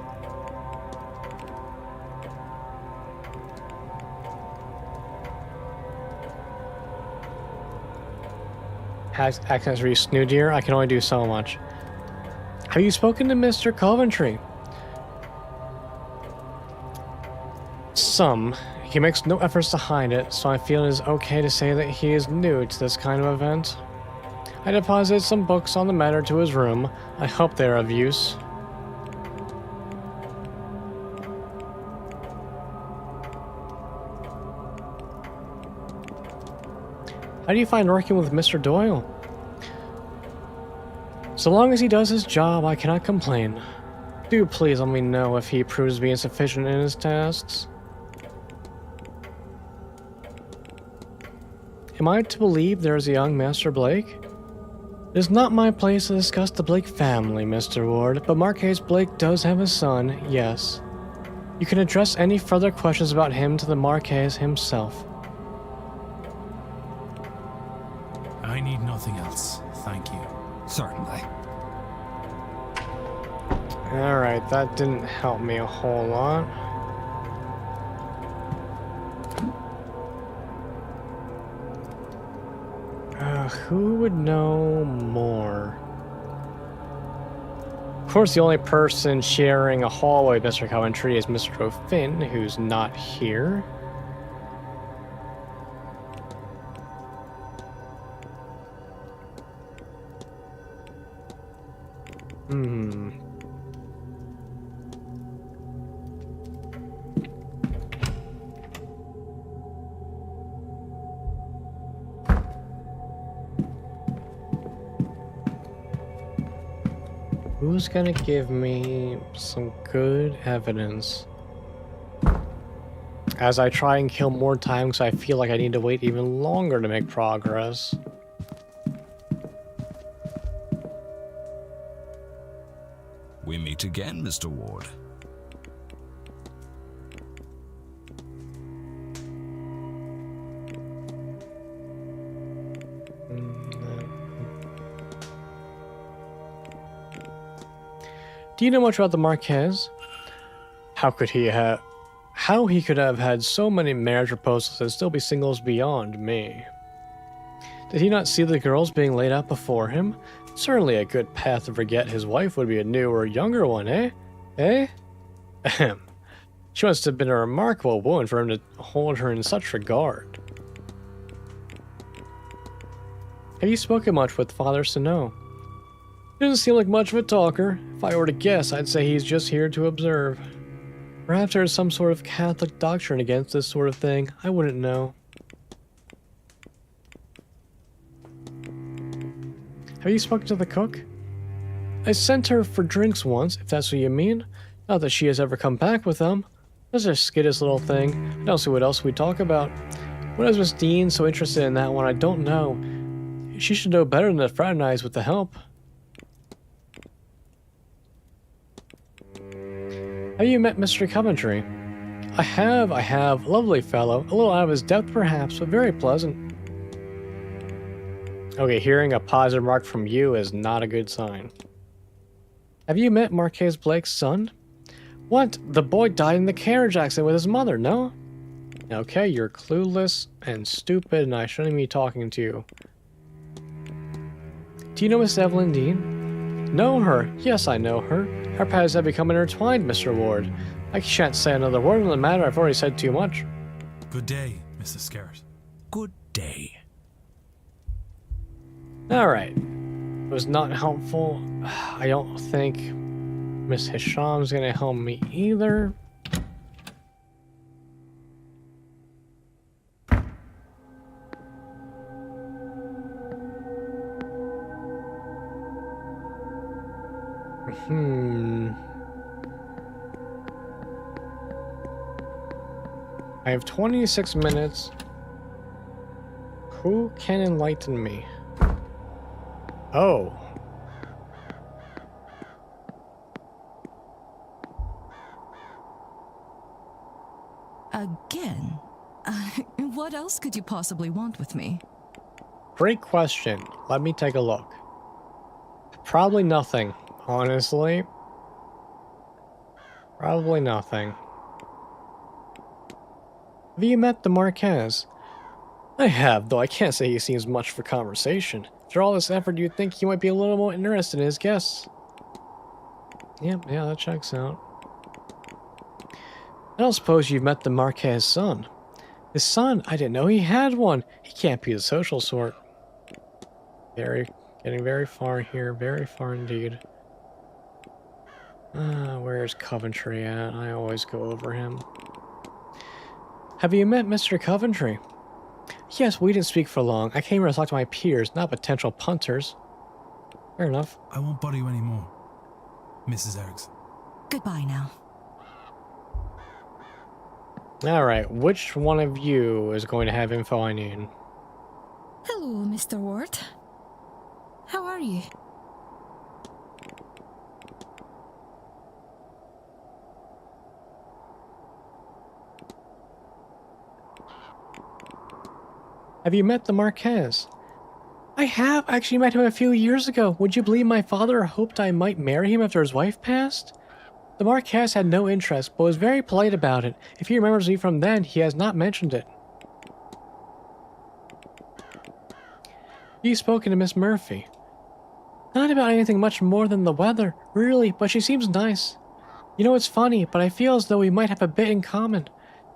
Accents really snootier. I can only do so much. Have you spoken to Mr. Coventry? Some. He makes no efforts to hide it, so I feel it is okay to say that he is new to this kind of event. I deposited some books on the matter to his room. I hope they are of use. How do you find working with Mr. Doyle? So long as he does his job, I cannot complain. Do please let me know if he proves to be insufficient in his tasks. Am I to believe there is a young Master Blake? It is not my place to discuss the Blake family, Mr. Ward, but Marquise Blake does have a son, yes. You can address any further questions about him to the Marquise himself. I need nothing else. Thank you. Certainly. Alright, that didn't help me a whole lot. Who would know more? Of course, the only person sharing a hallway with Mr. Coventry is Mr. O'Finn, who's not here. Who's gonna give me some good evidence as I try and kill more time because I feel like I need to wait even longer to make progress? We meet again, Mr. Ward. Do you know much about the Marquez? How he could have had so many marriage proposals and still be single is beyond me. Did he not see the girls being laid out before him? Certainly a good path to forget his wife would be a newer, younger one, eh? Eh? Ahem. She must have been a remarkable woman for him to hold her in such regard. Have you spoken much with Father Sano? He doesn't seem like much of a talker. If I were to guess, I'd say he's just here to observe. Perhaps there's some sort of Catholic doctrine against this sort of thing. I wouldn't know. Have you spoken to the cook? I sent her for drinks once, if that's what you mean. Not that she has ever come back with them. That's a skittish little thing. I don't see what else we talk about. What is Miss Dean so interested in that one? I don't know. She should know better than to fraternize with the help. Have you met Mr. Coventry? I have. Lovely fellow. A little out of his depth, perhaps, but very pleasant. Okay, hearing a positive remark from you is not a good sign. Have you met Marquise Blake's son? What? The boy died in the carriage accident with his mother, no? Okay, you're clueless and stupid, and I shouldn't be talking to you. Do you know Miss Evelyn Dean? Know her? Yes, I know her. Our paths have become intertwined, Mr. Ward. I shan't say another word on the matter. I've already said too much. Good day, Mrs. Scarrett. Good day. Alright. It was not helpful. I don't think Miss Hisham's gonna help me either. I have 26 minutes. Who can enlighten me? Oh. Again? What else could you possibly want with me? Great question. Let me take a look. Probably nothing, honestly. Probably nothing. Have you met the Marquez? I have, though I can't say he seems much for conversation. After all this effort, you'd think he might be a little more interested in his guests. Yep, yeah, that checks out. I don't suppose you've met the Marquez's son. His son? I didn't know he had one. He can't be the social sort. Getting very far here, very far indeed. Where's Coventry at? I always go over him. Have you met Mr. Coventry? Yes, we didn't speak for long. I came here to talk to my peers, not potential punters. Fair enough. I won't bother you anymore, Mrs. Erickson. Goodbye now. Alright, which one of you is going to have info I need? Hello, Mr. Ward. How are you? Have you met the Marquez? I have actually met him a few years ago. Would you believe my father hoped I might marry him after his wife passed? The Marquez had no interest, but was very polite about it. If he remembers me from then, he has not mentioned it. You've spoken to Miss Murphy. Not about anything much more than the weather, really, but she seems nice. You know, it's funny, but I feel as though we might have a bit in common.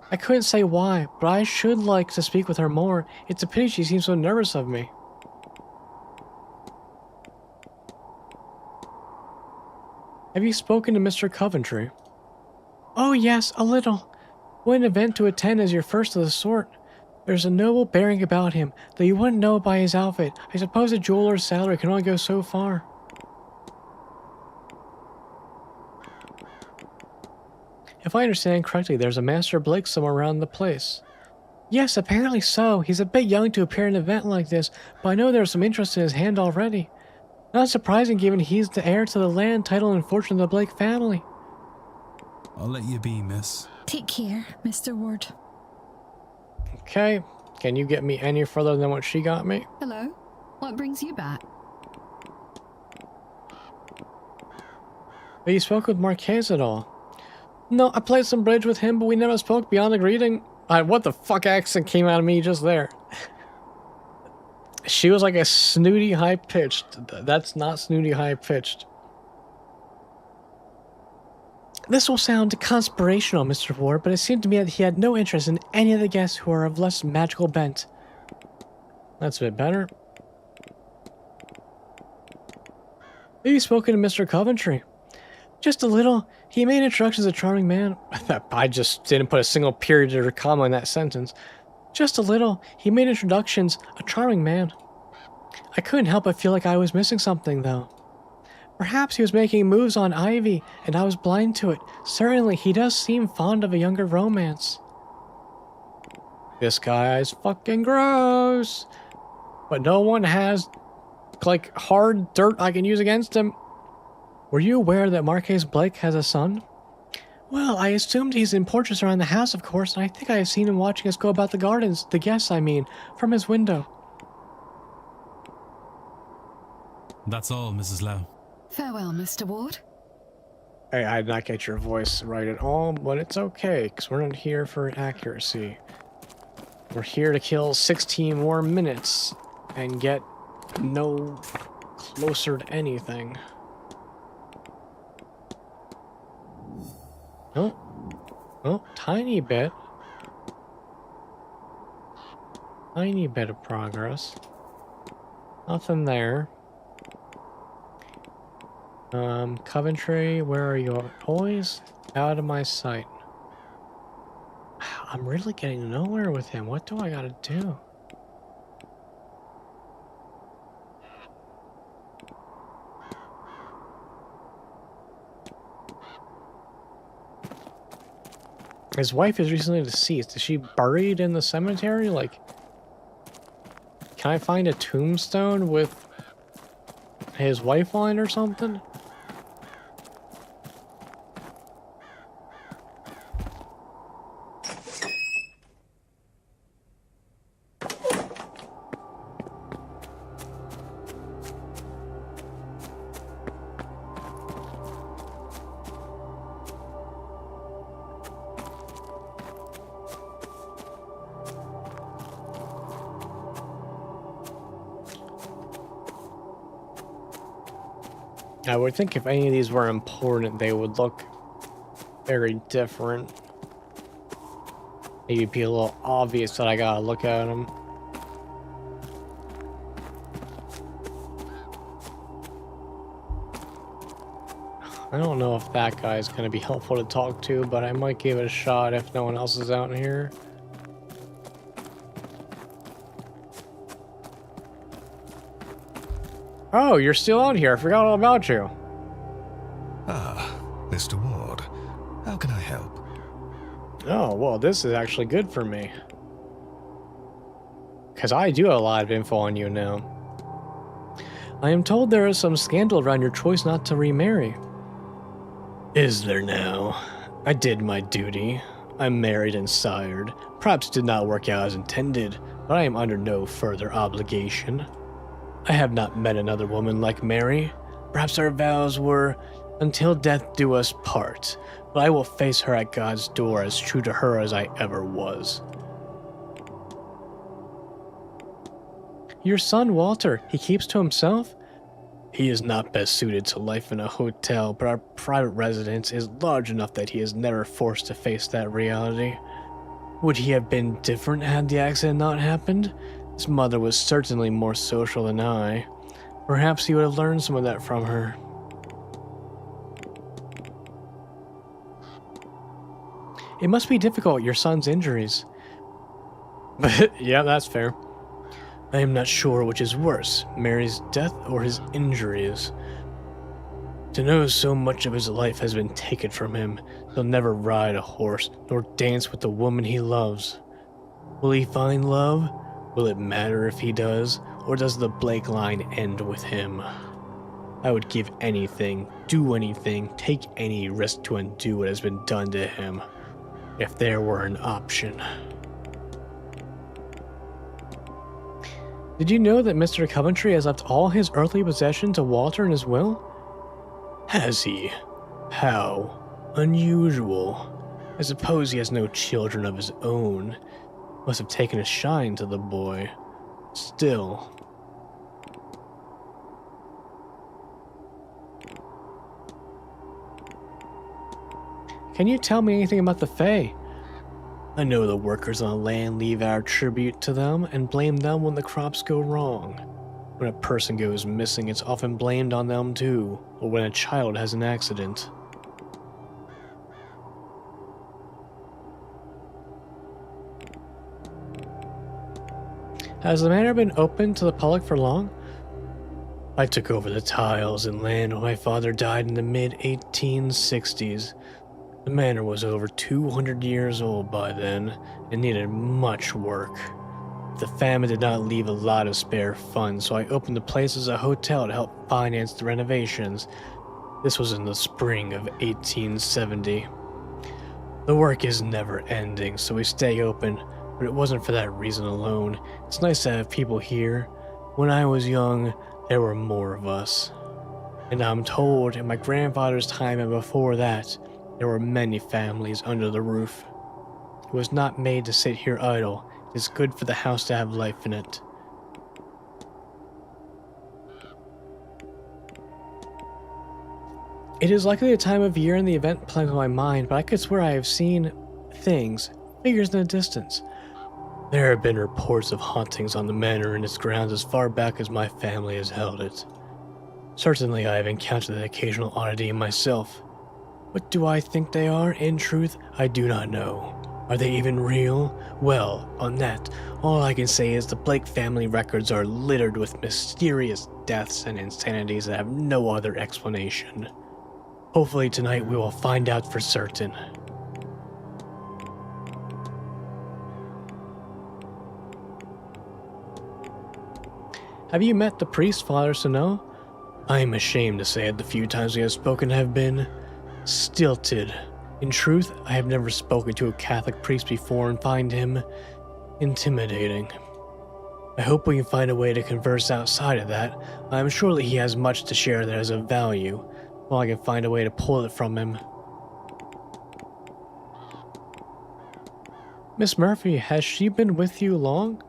I couldn't say why, but I should like to speak with her more. It's a pity she seems so nervous of me. Have you spoken to Mr. Coventry? Oh yes, a little. What an event to attend as your first of the sort. There's a noble bearing about him, though you wouldn't know by his outfit. I suppose a jeweler's salary can only go so far. If I understand correctly, there's a Master Blake somewhere around the place. Yes, apparently so. He's a bit young to appear at an event like this, but I know there's some interest in his hand already. Not surprising given he's the heir to the land, title, and fortune of the Blake family. I'll let you be, miss. Take care, Mr. Ward. Okay, can you get me any further than what she got me? Hello. What brings you back? Have you spoke with Marquez at all? No, I played some bridge with him, but we never spoke beyond a greeting. What the fuck accent came out of me just there? She was like a snooty high-pitched. That's not snooty high-pitched. This will sound conspirational, Mr. Ward, but it seemed to me that he had no interest in any of the guests who are of less magical bent. That's a bit better. Have you spoken to Mr. Coventry? Just a little. He made introductions a charming man. I just didn't put a single period or comma in that sentence. Just a little. He made introductions a charming man. I couldn't help but feel like I was missing something, though. Perhaps he was making moves on Ivy, and I was blind to it. Certainly, he does seem fond of a younger romance. This guy is fucking gross. But no one has, like, hard dirt I can use against him. Were you aware that Marquez Blake has a son? Well, I assumed he's in portraits around the house, of course, and I think I have seen him watching us go about the gardens, the guests, I mean, from his window. That's all, Mrs. Lowe. Farewell, Mr. Ward. Hey, I did not get your voice right at all, but it's okay, because we're not here for accuracy. We're here to kill 16 more minutes and get no closer to anything. Oh, oh, tiny bit. Tiny bit of progress. Nothing there. Coventry, where are you? Always out of my sight. I'm really getting nowhere with him. What do I gotta do? His wife is recently deceased. Is she buried in the cemetery? Like, can I find a tombstone with his wife on it or something? I would think if any of these were important, they would look very different. It'd be a little obvious that I gotta look at them. I don't know if that guy's gonna be helpful to talk to, but I might give it a shot if no one else is out here. Oh, you're still out here. I forgot all about you. Ah, Mr. Ward. How can I help? Oh, well, this is actually good for me. because I do have a lot of info on you now. I am told there is some scandal around your choice not to remarry. Is there now? I did my duty. I'm married and sired. Perhaps did not work out as intended, but I am under no further obligation. I have not met another woman like Mary. Perhaps our vows were, until death do us part, but I will face her at God's door as true to her as I ever was. Your son, Walter, he keeps to himself? He is not best suited to life in a hotel, but our private residence is large enough that he is never forced to face that reality. Would he have been different had the accident not happened? His mother was certainly more social than I. Perhaps he would have learned some of that from her. It must be difficult, your son's injuries. But yeah, that's fair. I am not sure which is worse, Mary's death or his injuries. To know so much of his life has been taken from him, he'll never ride a horse nor dance with the woman he loves. Will he find love? Will it matter if he does, or does the Blake line end with him? I would give anything, do anything, take any risk to undo what has been done to him, if there were an option. Did you know that Mr. Coventry has left all his earthly possessions to Walter in his will? Has he? How? Unusual. I suppose he has no children of his own. Must have taken a shine to the boy. Still. Can you tell me anything about the Fae? I know the workers on the land leave our tribute to them and blame them when the crops go wrong. When a person goes missing, it's often blamed on them too, or when a child has an accident. Has the manor been open to the public for long? I took over the tiles and land when my father died in the mid-1860s. The manor was over 200 years old by then and needed much work. The famine did not leave a lot of spare funds, so I opened the place as a hotel to help finance the renovations. This was in the spring of 1870. The work is never ending, so we stay open, but it wasn't for that reason alone. It's nice to have people here. When I was young, there were more of us. And I'm told in my grandfather's time and before that, there were many families under the roof. It was not made to sit here idle. It is good for the house to have life in it. It is likely a time of year and the event plagues my mind, but I could swear I have seen things, figures in the distance. There have been reports of hauntings on the manor and its grounds as far back as my family has held it. Certainly I have encountered the occasional oddity myself. What do I think they are? In truth, I do not know. Are they even real? Well, on that, all I can say is the Blake family records are littered with mysterious deaths and insanities that have no other explanation. Hopefully tonight we will find out for certain. Have you met the priest, Father Sano? I am ashamed to say it, the few times we have spoken have been stilted. In truth, I have never spoken to a Catholic priest before and find him intimidating. I hope we can find a way to converse outside of that. I am sure that he has much to share that is of value, while I can find a way to pull it from him. Miss Murphy, has she been with you long?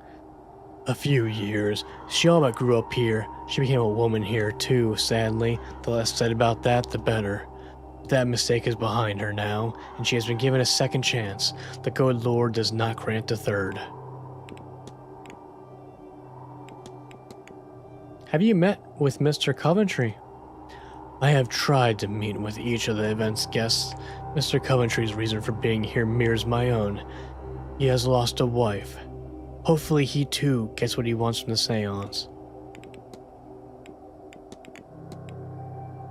A few years. She all but grew up here. She became a woman here too, sadly. The less said about that, the better. That mistake is behind her now, and she has been given a second chance. The good Lord does not grant a third. Have you met with Mr. Coventry? I have tried to meet with each of the event's guests. Mr. Coventry's reason for being here mirrors my own. He has lost a wife. Hopefully he too gets what he wants from the seance.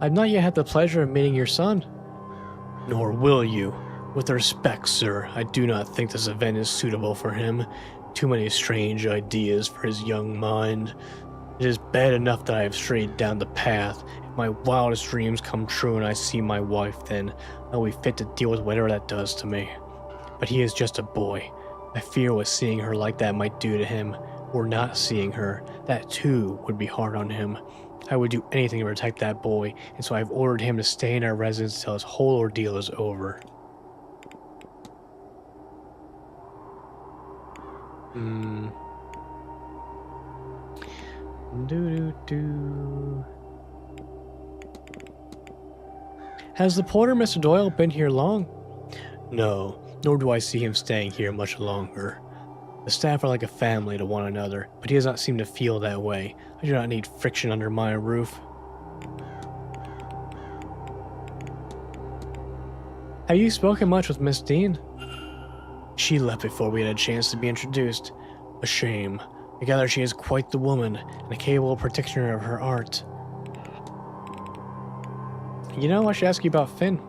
I've not yet had the pleasure of meeting your son. Nor will you. With respect, sir, I do not think this event is suitable for him. Too many strange ideas for his young mind. It is bad enough that I have strayed down the path. If my wildest dreams come true and I see my wife, then I'll be fit to deal with whatever that does to me. But he is just a boy. I fear what seeing her like that might do to him, or not seeing her. That too would be hard on him. I would do anything to protect that boy, and so I've ordered him to stay in our residence until his whole ordeal is over. Has the porter, Mr. Doyle, been here long? No, nor do I see him staying here much longer. The staff are like a family to one another, but he does not seem to feel that way. I do not need friction under my roof. Have you spoken much with Miss Dean? She left before we had a chance to be introduced. A shame. I gather she is quite the woman, and a capable practitioner of her art. You know, I should ask you about Finn.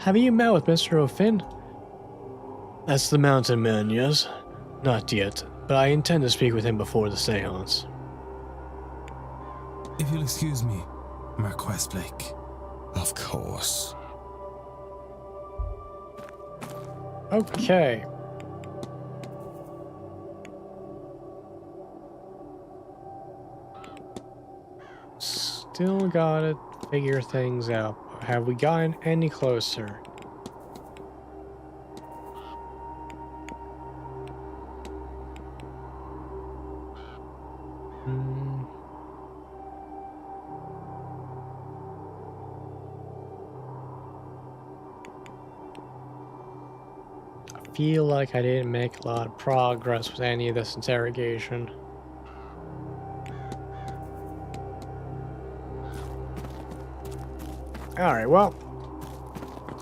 Have you met with Mr. O'Finn? That's the mountain man, yes? Not yet, but I intend to speak with him before the seance. If you'll excuse me, Marquess Blake. Of course. Okay. Still gotta figure things out. Have we gotten any closer? I feel like I didn't make a lot of progress with any of this interrogation. Alright, well,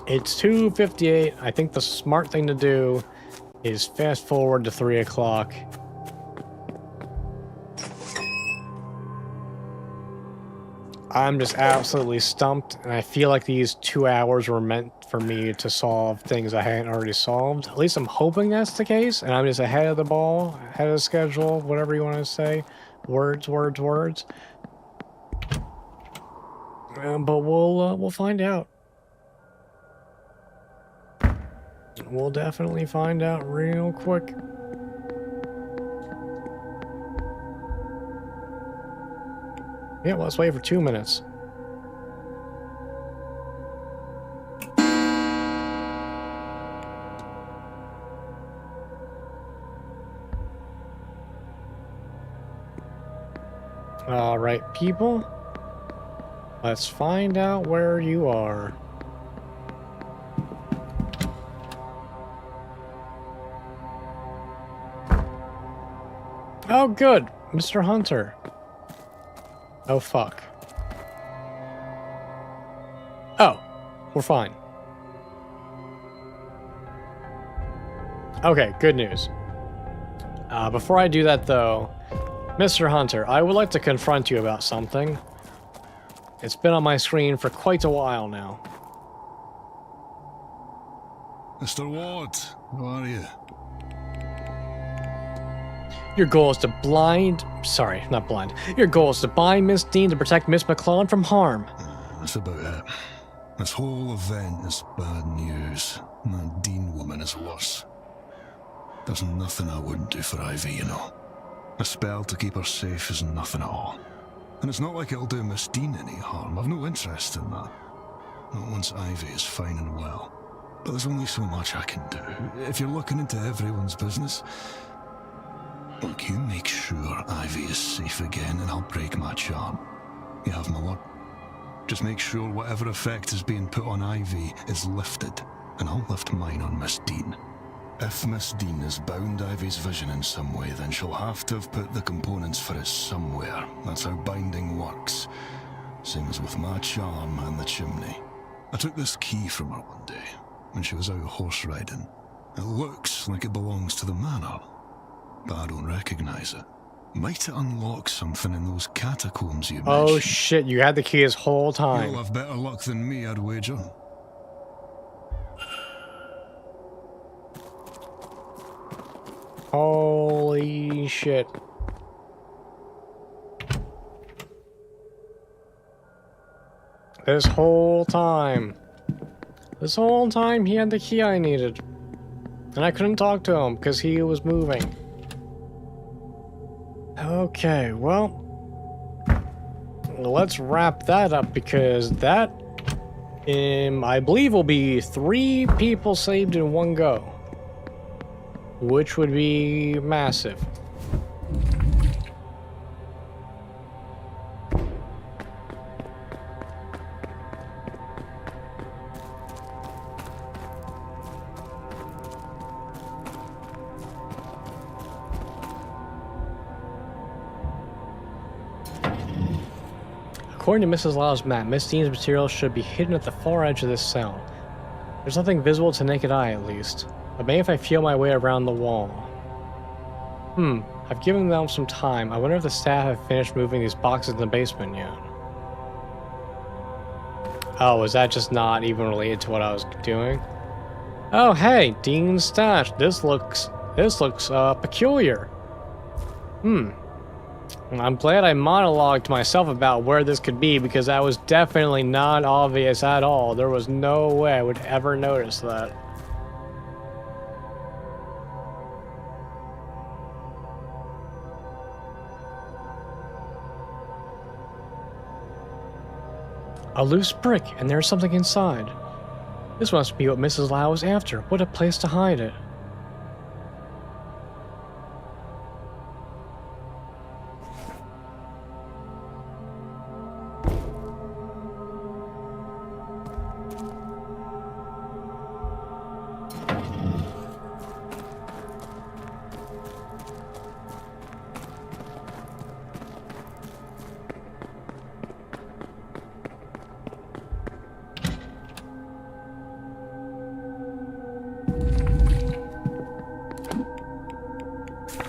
it's 2:58. I think the smart thing to do is fast forward to 3 o'clock. I'm just absolutely stumped, and I feel like these 2 hours were meant for me to solve things I hadn't already solved. At least I'm hoping that's the case, and I'm just ahead of the ball, ahead of the schedule, whatever you want to say. Words. But we'll find out. We'll definitely find out real quick. Yeah, well, let's wait for 2 minutes. All right, people. Let's find out where you are. Oh, good. Mr. Hunter. Oh, fuck. Oh, we're fine. Okay, good news. Before I do that, though, Mr. Hunter, I would like to confront you about something. It's been on my screen for quite a while now. Mr. Ward, how are you? Your goal is to Sorry, not blind. Your goal is to bind Miss Dean to protect Miss McClellan from harm. That's about it. This whole event is bad news, and that Dean woman is worse. There's nothing I wouldn't do for Ivy, you know. A spell to keep her safe is nothing at all. And it's not like it'll do Miss Dean any harm. I've no interest in that. Not once Ivy is fine and well. But there's only so much I can do. If you're looking into everyone's business, look, you make sure Ivy is safe again and I'll break my charm. You have my word. Just make sure whatever effect is being put on Ivy is lifted, and I'll lift mine on Miss Dean. If Miss Dean has bound Ivy's vision in some way, then she'll have to have put the components for it somewhere. That's how binding works. Same as with my charm and the chimney. I took this key from her one day, when she was out horse riding. It looks like it belongs to the manor, but I don't recognize it. Might it unlock something in those catacombs you mentioned? Oh shit, you had the key this whole time. You'll have better luck than me, I'd wager. Holy shit. This whole time he had the key I needed. And I couldn't talk to him because he was moving. Okay, well, let's wrap that up because that, I believe, will be 3 people saved in one go, which would be massive. According to Mrs. Lau's map, Miss Dean's materials should be hidden at the far edge of this cell. There's nothing visible to naked eye, at least. But maybe if I feel my way around the wall. I've given them some time. I wonder if the staff have finished moving these boxes in the basement yet. Oh, is that just not even related to what I was doing? Oh, hey, Dean's stash. This looks peculiar. I'm glad I monologued to myself about where this could be because that was definitely not obvious at all. There was no way I would ever notice that. A loose brick, and there's something inside. This must be what Mrs. Lau was after. What a place to hide it.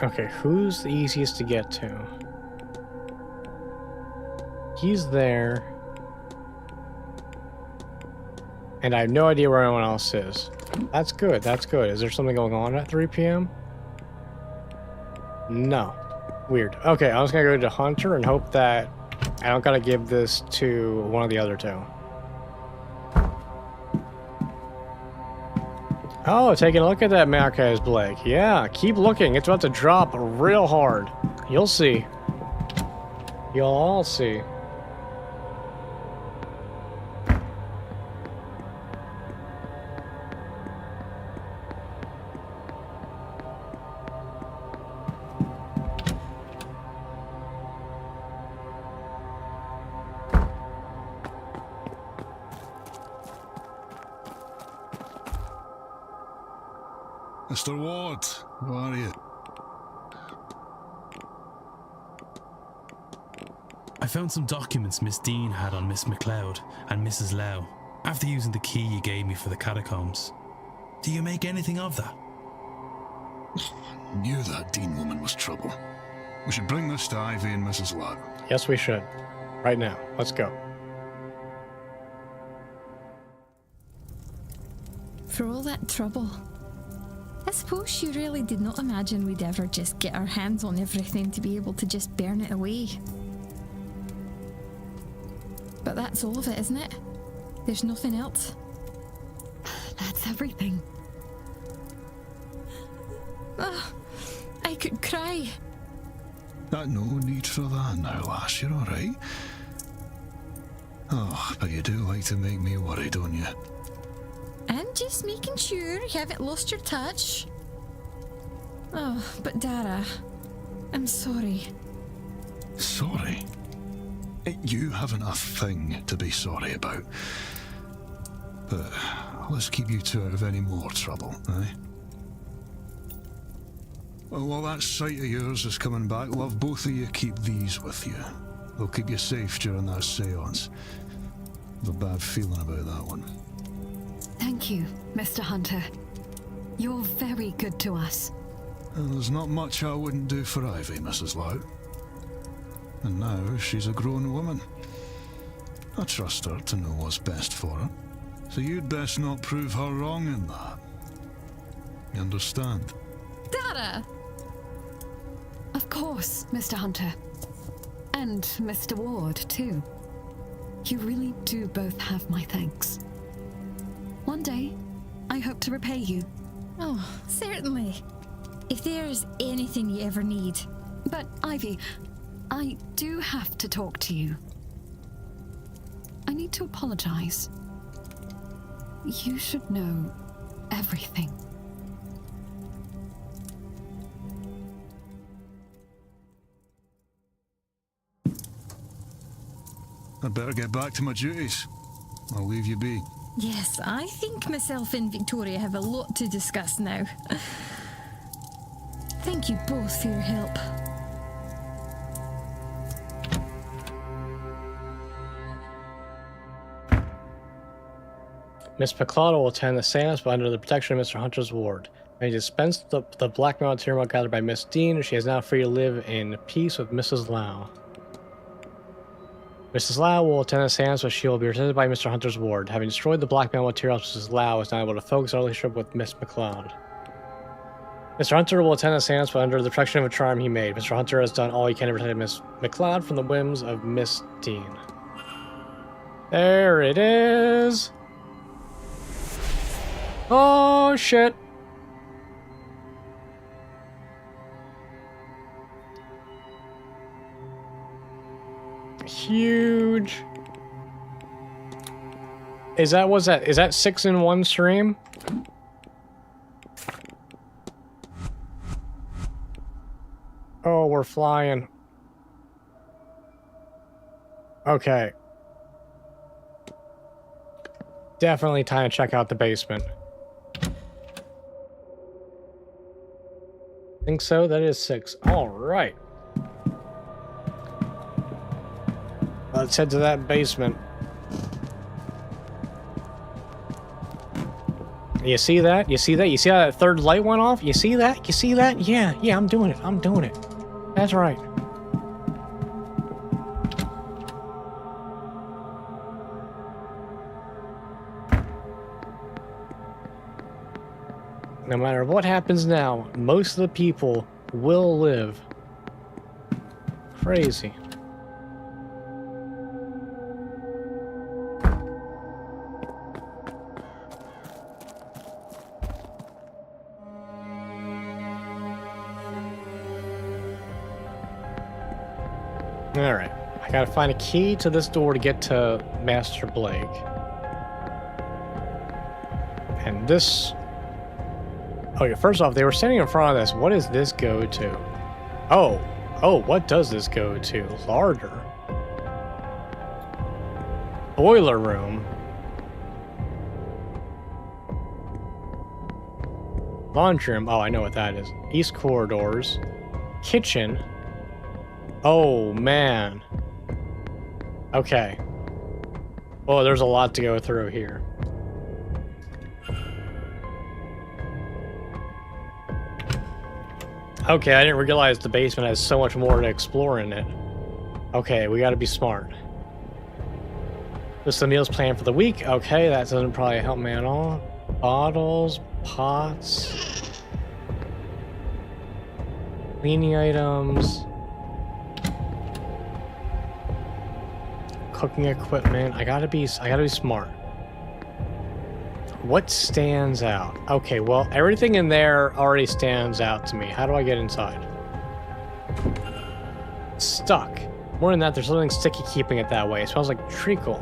Okay, who's the easiest to get to? He's there. And I have no idea where anyone else is. That's good, that's good. Is there something going on at 3 p.m.? No. Weird. Okay, I'm just gonna go to Hunter and hope that I don't gotta give this to one of the other 2. Oh, taking a look at that Marquez Blake. Yeah, keep looking. It's about to drop real hard. You'll see. You'll all see. Mr. Ward, how are you? I found some documents Miss Dean had on Miss MacLeod and Mrs. Lau after using the key you gave me for the catacombs. Do you make anything of that? Knew that Dean woman was trouble. We should bring this to Ivy and Mrs. Lau. Yes, we should. Right now. Let's go. For all that trouble, I suppose you really did not imagine we'd ever just get our hands on everything to be able to just burn it away. But that's all of it, isn't it? There's nothing else. That's everything. Oh, I could cry. No need for that now, lass. You're alright. Oh, but you do like to make me worry, don't you? I'm just making sure you haven't lost your touch. Oh, but Dara, I'm sorry. Sorry? You haven't a thing to be sorry about. But let's keep you two out of any more trouble, eh? Well, while that sight of yours is coming back, love, both of you keep these with you. They'll keep you safe during that seance. I have a bad feeling about that one. Thank you, Mr. Hunter. You're very good to us. And there's not much I wouldn't do for Ivy, Mrs. Lau. And now she's a grown woman. I trust her to know what's best for her. So you'd best not prove her wrong in that. You understand? Dara! Of course, Mr. Hunter. And Mr. Ward, too. You really do both have my thanks. One day, I hope to repay you. Oh, certainly. If there's anything you ever need. But, Ivy, I do have to talk to you. I need to apologize. You should know everything. I'd better get back to my duties. I'll leave you be. Yes, I think myself and Victoria have a lot to discuss now. Thank you both for your help. Miss McLeod will attend the seance, but under the protection of Mr. Hunter's ward. Having dispensed the black material gathered by Miss Dean, she is now free to live in peace with Mrs. Lau. Mrs. Lau will attend the seance, but she will be attended by Mr. Hunter's ward. Having destroyed the blackmail materials, Mrs. Lau is now able to focus our relationship with Miss McLeod. Mr. Hunter will attend the seance, but under the protection of a charm he made. Mr. Hunter has done all he can to protect Miss McLeod from the whims of Miss Dean. There it is! Oh, shit! Huge. Is that 6 in one stream? Oh, we're flying. Okay. Definitely time to check out the basement. Think so? That is 6. Alright. Let's head to that basement. You see that? You see that? You see how that third light went off? You see that? You see that? Yeah, I'm doing it. I'm doing it. That's right. No matter what happens now, most of the people will live. Crazy. Alright, I gotta find a key to this door to get to Master Blake. And this... Oh yeah, first off, they were standing in front of this. What does this go to? Oh, what does this go to? Larder. Boiler room. Laundry room. Oh, I know what that is. East corridors. Kitchen. Oh, man. Okay. Well, there's a lot to go through here. Okay, I didn't realize the basement has so much more to explore in it. Okay, we gotta be smart. This is the meals plan for the week. Okay, that doesn't probably help me at all. Bottles, pots, cleaning items, cooking equipment. I gotta be smart. What stands out? Okay, well, everything in there already stands out to me. How do I get inside? Stuck. More than that, there's something sticky keeping it that way. It smells like treacle.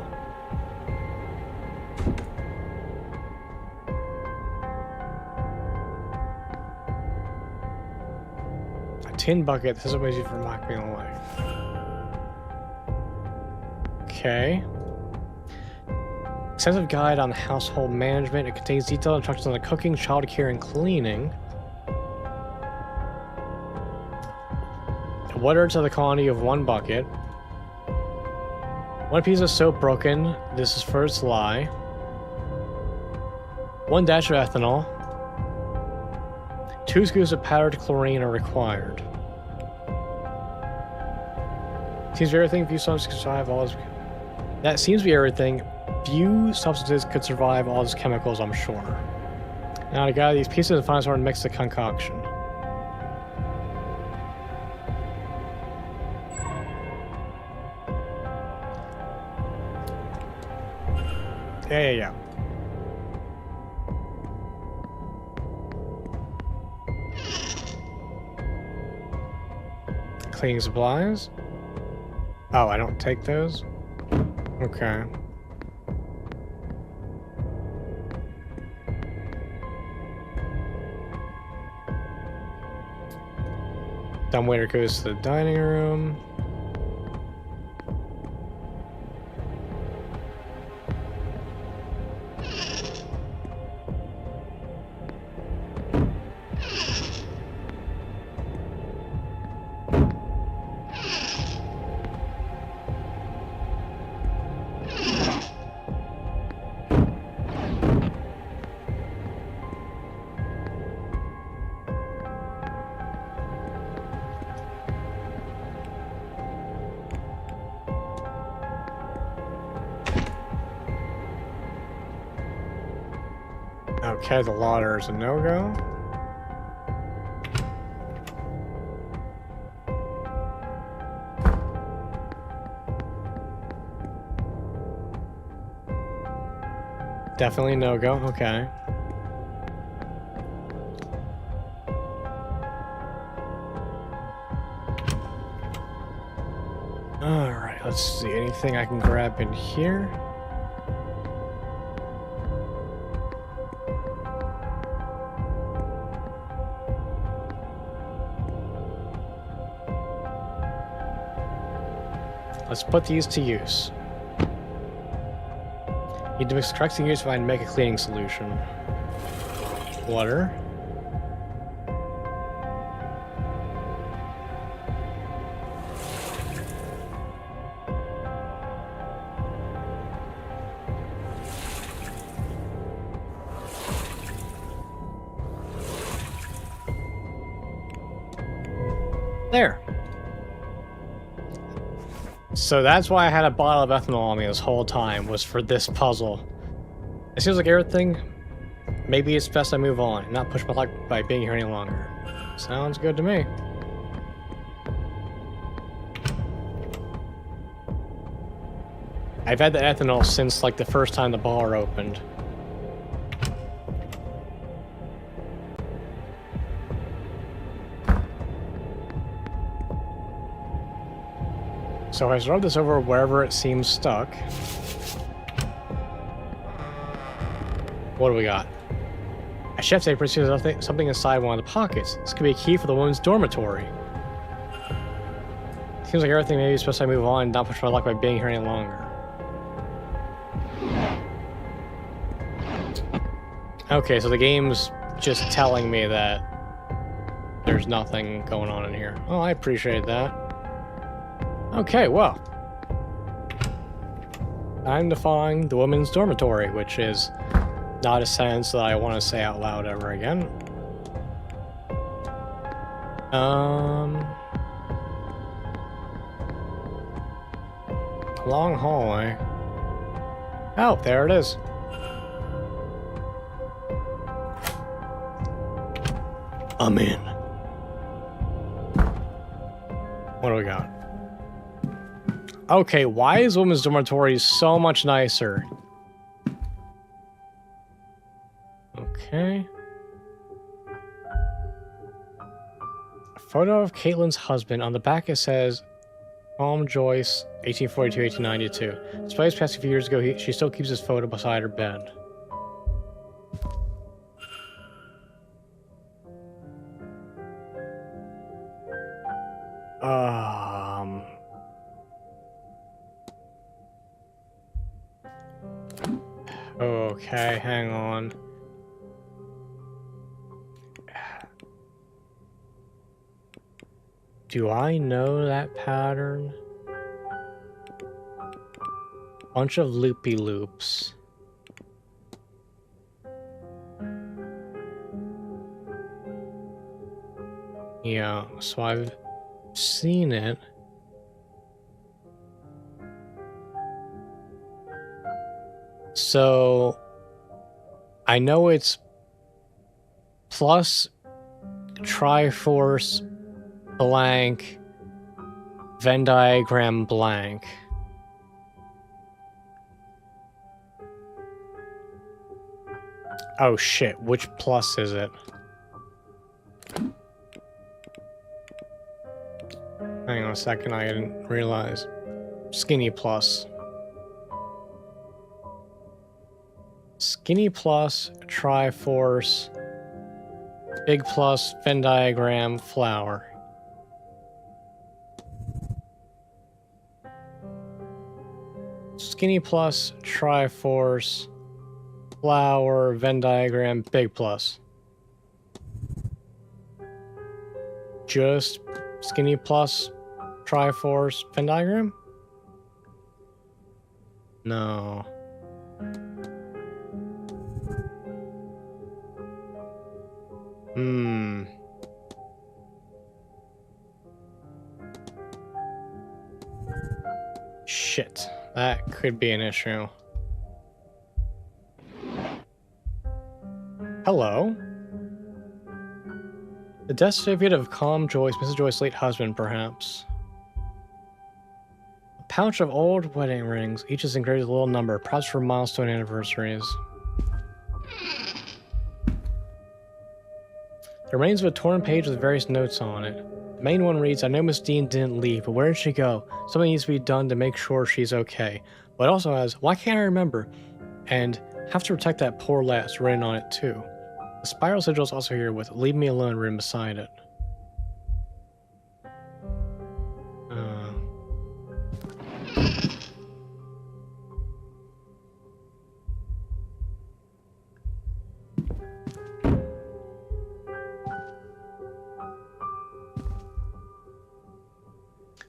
A tin bucket. This is what you for mock me away. Okay. Extensive guide on household management. It contains detailed instructions on the cooking, childcare, and cleaning. Water to the quantity of 1 bucket. 1 piece of soap broken. This is for its lye. 1 dash of ethanol. 2 scoops of powdered chlorine are required. Seems to be everything. Few substances can survive all this. That seems to be everything. Few substances could survive all these chemicals, I'm sure. Now to gather these pieces and find somewhere to mix the concoction. Yeah. Cleaning supplies. Oh, I don't take those? Okay. Dumbwaiter goes to the dining room. Okay, the lauder is a no-go. Definitely no-go, okay. Alright, let's see. Anything I can grab in here? Let's put these to use. Need to mix correct ingredients to make a cleaning solution. Water. There. So that's why I had a bottle of ethanol on me this whole time, was for this puzzle. It seems like everything, maybe it's best I move on and not push my luck by being here any longer. Sounds good to me. I've had the ethanol since like the first time the bar opened. So I just rub this over wherever it seems stuck. What do we got? A chef's apron sees something inside one of the pockets. This could be a key for the woman's dormitory. Seems like everything maybe is supposed to move on and not push my luck by being here any longer. Okay, so the game's just telling me that there's nothing going on in here. Oh, I appreciate that. Okay, well. Time to find the women's dormitory, which is not a sentence that I want to say out loud ever again. Long hallway. Oh, there it is. I'm in. What do we got? Okay, why is women's dormitory so much nicer? Okay. A photo of Caitlin's husband. On the back it says, Palm Joyce, 1842-1892. Despite his passing a few years ago, she still keeps his photo beside her bed. Okay, hang on. Do I know that pattern? Bunch of loopy loops. Yeah, so I've seen it. So I know it's plus Triforce blank Venn diagram blank. Oh shit, which plus is it? Hang on a second, I didn't realize. Skinny plus. Skinny plus, Triforce, big plus, Venn diagram, flower. Skinny plus, Triforce, flower, Venn diagram, big plus. Just skinny plus, Triforce, Venn diagram? No. Shit, that could be an issue. Hello? The death certificate of calm Joyce, Mrs. Joyce's late husband, perhaps. A pouch of old wedding rings, each is engraved with a little number, perhaps for milestone anniversaries. The remains of a torn page with various notes on it. The main one reads, I know Miss Dean didn't leave, but where did she go? Something needs to be done to make sure she's okay. But it also has, why can't I remember? And have to protect that poor lass written on it too. The spiral sigil is also here with leave me alone written beside it.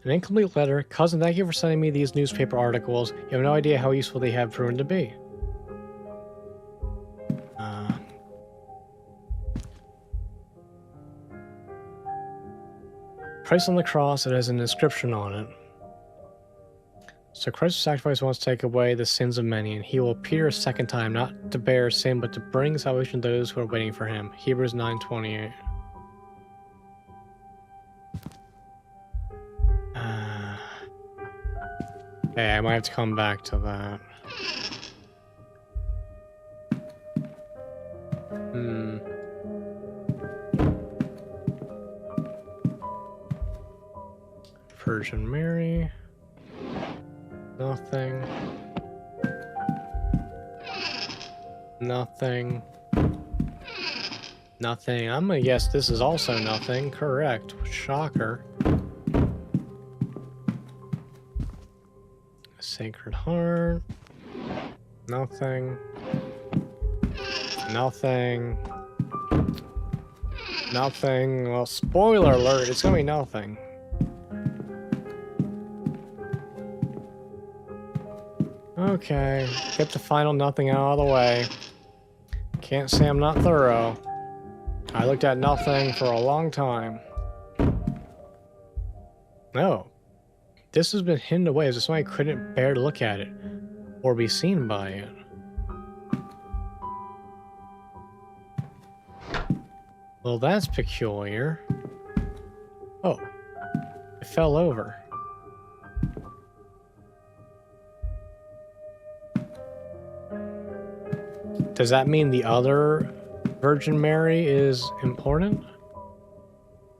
An incomplete letter. Cousin, thank you for sending me these newspaper articles. You have no idea how useful they have proven to be. Christ on the cross, it has an inscription on it. So Christ's sacrifice wants to take away the sins of many, and he will appear a second time, not to bear sin, but to bring salvation to those who are waiting for him. Hebrews 9:28. Okay, I might have to come back to that. Virgin Mary. Nothing. Nothing. Nothing. I'm gonna guess this is also nothing. Correct. Shocker. Sacred Heart. Nothing. Nothing. Nothing. Well, spoiler alert, it's gonna be nothing. Okay, get the final nothing out of the way. Can't say I'm not thorough. I looked at nothing for a long time. No. This has been hidden away as if somebody couldn't bear to look at it or be seen by it. Well, that's peculiar. Oh, it fell over. Does that mean the other Virgin Mary is important?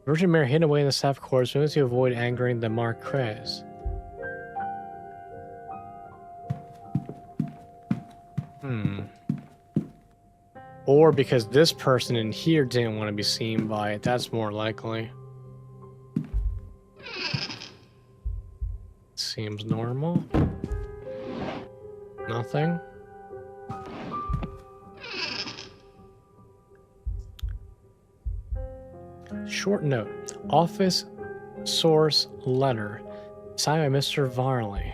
Virgin Mary hidden away in the staff quarters so as to avoid angering the Marquess. Or because this person in here didn't want to be seen by it. That's more likely. Seems normal. Nothing. Short note. Office source letter. Signed by Mr. Varley.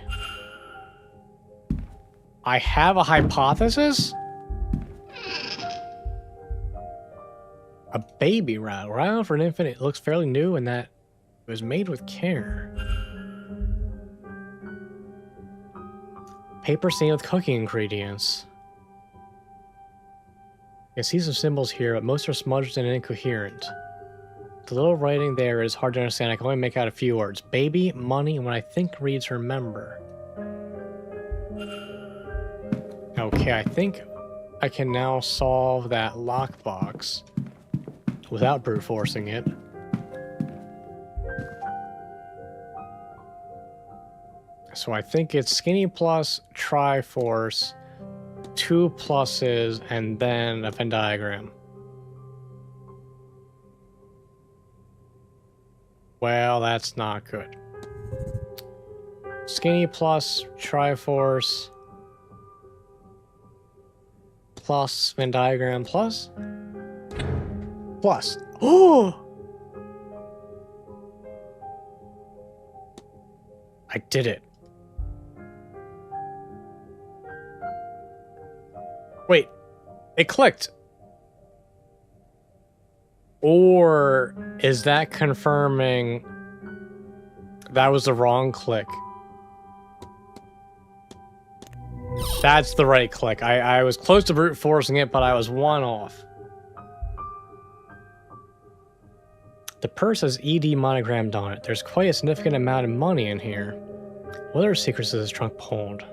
I have a hypothesis? A baby rattle. Rattle for an infant. It looks fairly new in that it was made with care. Paper stained with cooking ingredients. I see some symbols here, but most are smudged and incoherent. The little writing there is hard to understand. I can only make out a few words. Baby, money, and what I think reads remember. Okay, I think I can now solve that lockbox without brute forcing it. So I think it's skinny plus Triforce, 2 pluses, and then a Venn diagram. Well, that's not good. Skinny plus Triforce plus Venn diagram plus. Oh! I did it. Wait, it clicked. Or is that confirming that was the wrong click? That's the right click. I was close to brute forcing it, but I was 1 off. The purse has ED monogrammed on it. There's quite a significant amount of money in here. What other secrets does this trunk hold?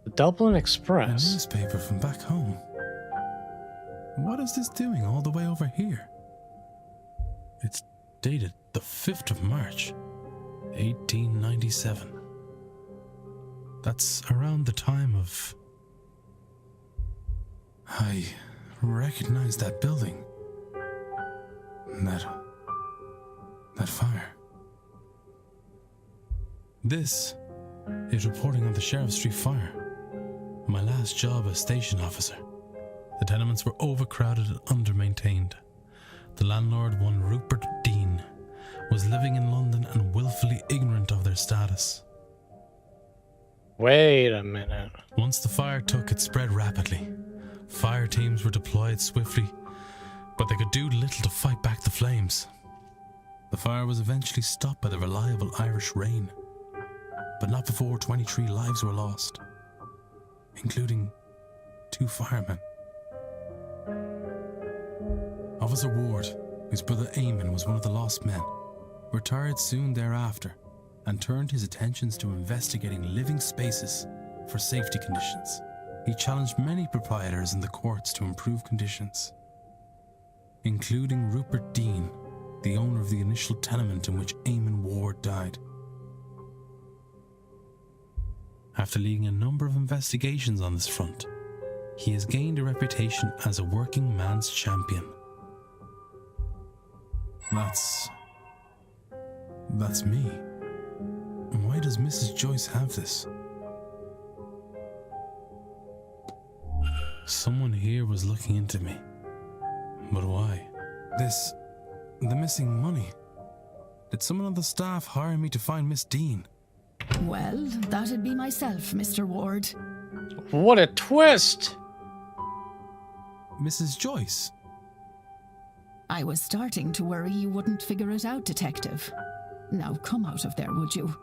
The Dublin A Express. newspaper from back home. What is this doing all the way over here? It's dated the 5th of March, 1897. That's around the time of... I recognize that building. That fire. This is reporting on the Sheriff Street fire. My last job as station officer. The tenements were overcrowded and under-maintained. The landlord, one Rupert Dean, was living in London and willfully ignorant of their status. Wait a minute. Once the fire took, it spread rapidly. Fire teams were deployed swiftly, but they could do little to fight back the flames. The fire was eventually stopped by the reliable Irish rain, but not before 23 lives were lost, including 2 firemen. Officer Ward, whose brother Eamon was one of the lost men, retired soon thereafter and turned his attentions to investigating living spaces for safety conditions. He challenged many proprietors in the courts to improve conditions, including Rupert Dean, the owner of the initial tenement in which Eamon Ward died. After leading a number of investigations on this front, he has gained a reputation as a working man's champion. That's me. Why does Mrs. Joyce have this? Someone here was looking into me. But why? The missing money. Did someone on the staff hire me to find Miss Dean? Well, that'd be myself, Mr. Ward. What a twist! Mrs. Joyce? I was starting to worry you wouldn't figure it out, Detective. Now come out of there, would you?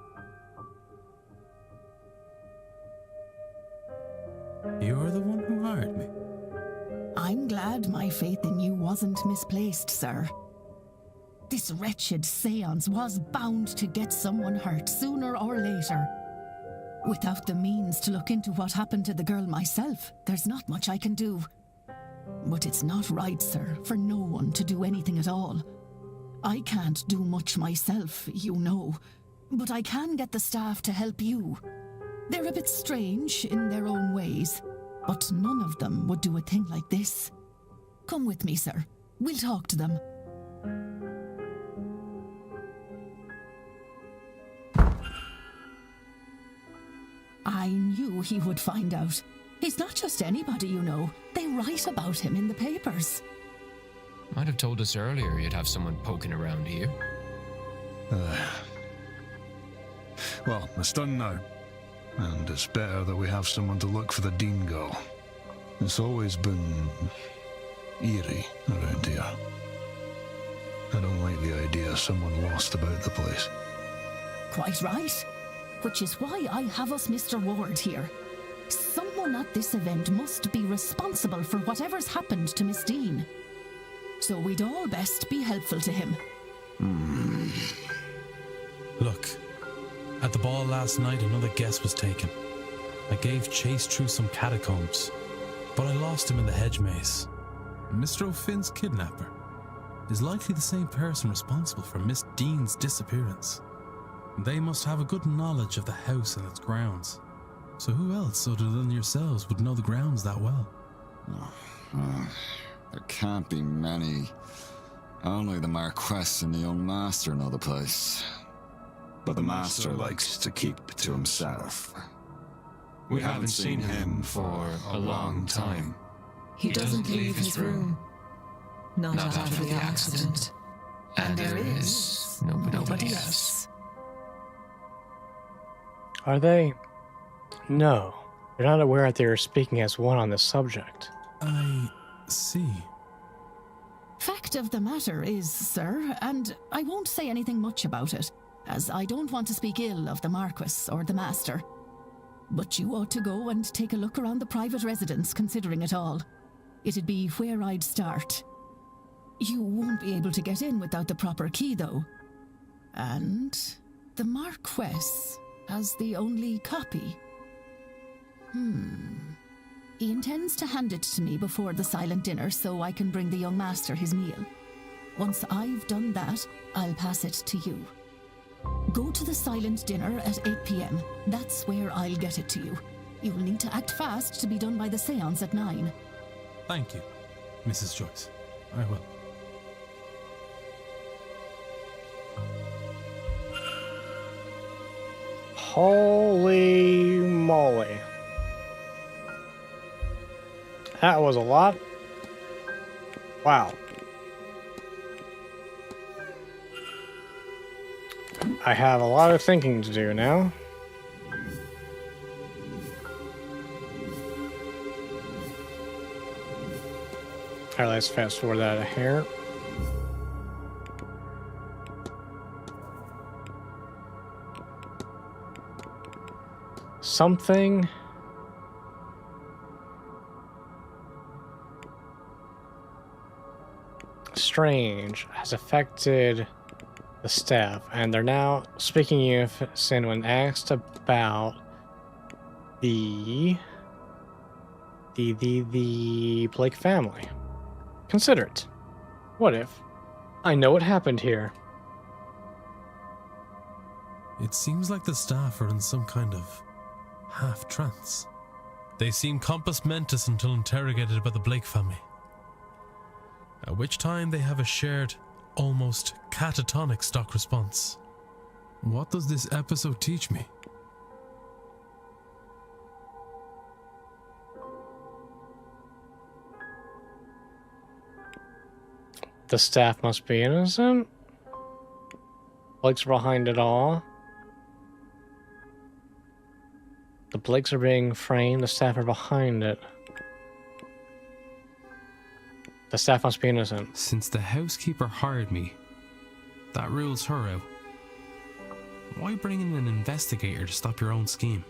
You're the one who hired me. I'm glad my faith in you wasn't misplaced, sir. This wretched seance was bound to get someone hurt sooner or later. Without the means to look into what happened to the girl myself, there's not much I can do. But it's not right, sir, for no one to do anything at all. I can't do much myself, you know, but I can get the staff to help you. They're a bit strange in their own ways, but none of them would do a thing like this. Come with me, sir. We'll talk to them. I knew he would find out. He's not just anybody, you know. They write about him in the papers. Might have told us earlier you'd have someone poking around here. Well, it's done now. And it's better that we have someone to look for the Dean girl. It's always been eerie around here. I don't like the idea of someone lost about the place. Quite right. Which is why I have us Mr. Ward here. Someone at this event must be responsible for whatever's happened to Miss Dean. So we'd all best be helpful to him. Look, at the ball last night, another guess was taken. I gave chase through some catacombs, but I lost him in the hedge maze. Mr. O'Finn's kidnapper is likely the same person responsible for Miss Dean's disappearance. They must have a good knowledge of the house and its grounds. So who else other than yourselves would know the grounds that well? There can't be many. Only the Marquess and the young master know the place. But the master likes to keep it to himself. We haven't seen him for a long time. He doesn't leave his room. Not after the accident. And there is nobody else. Are they? No. They're not aware that they are speaking as one on this subject. I see. Fact of the matter is, sir, and I won't say anything much about it, as I don't want to speak ill of the Marquess or the Master. But you ought to go and take a look around the private residence, considering it all. It'd be where I'd start. You won't be able to get in without the proper key, though. And the Marquess has the only copy. He intends to hand it to me before the silent dinner so I can bring the young master his meal. Once I've done that, I'll pass it to you. Go to the silent dinner at 8 p.m. That's where I'll get it to you. You'll need to act fast to be done by the seance at 9. Thank you, Mrs. Joyce. I will. Holy moly. That was a lot. Wow. I have a lot of thinking to do now. Alright, let's fast forward that here. Something strange has affected the staff, and they're now speaking of sin when asked about the Blake family. Consider it. What if I know what happened here? It seems like the staff are in some kind of half-trance. They seem compos mentis until interrogated by the Blake family, at which time they have a shared, almost catatonic stock response. What does this episode teach me? The staff must be innocent. Blake's behind it all. The Blakes are being framed, the staff are behind it. The staff must be innocent. Since the housekeeper hired me, that rules her out. Why bring in an investigator to stop your own scheme?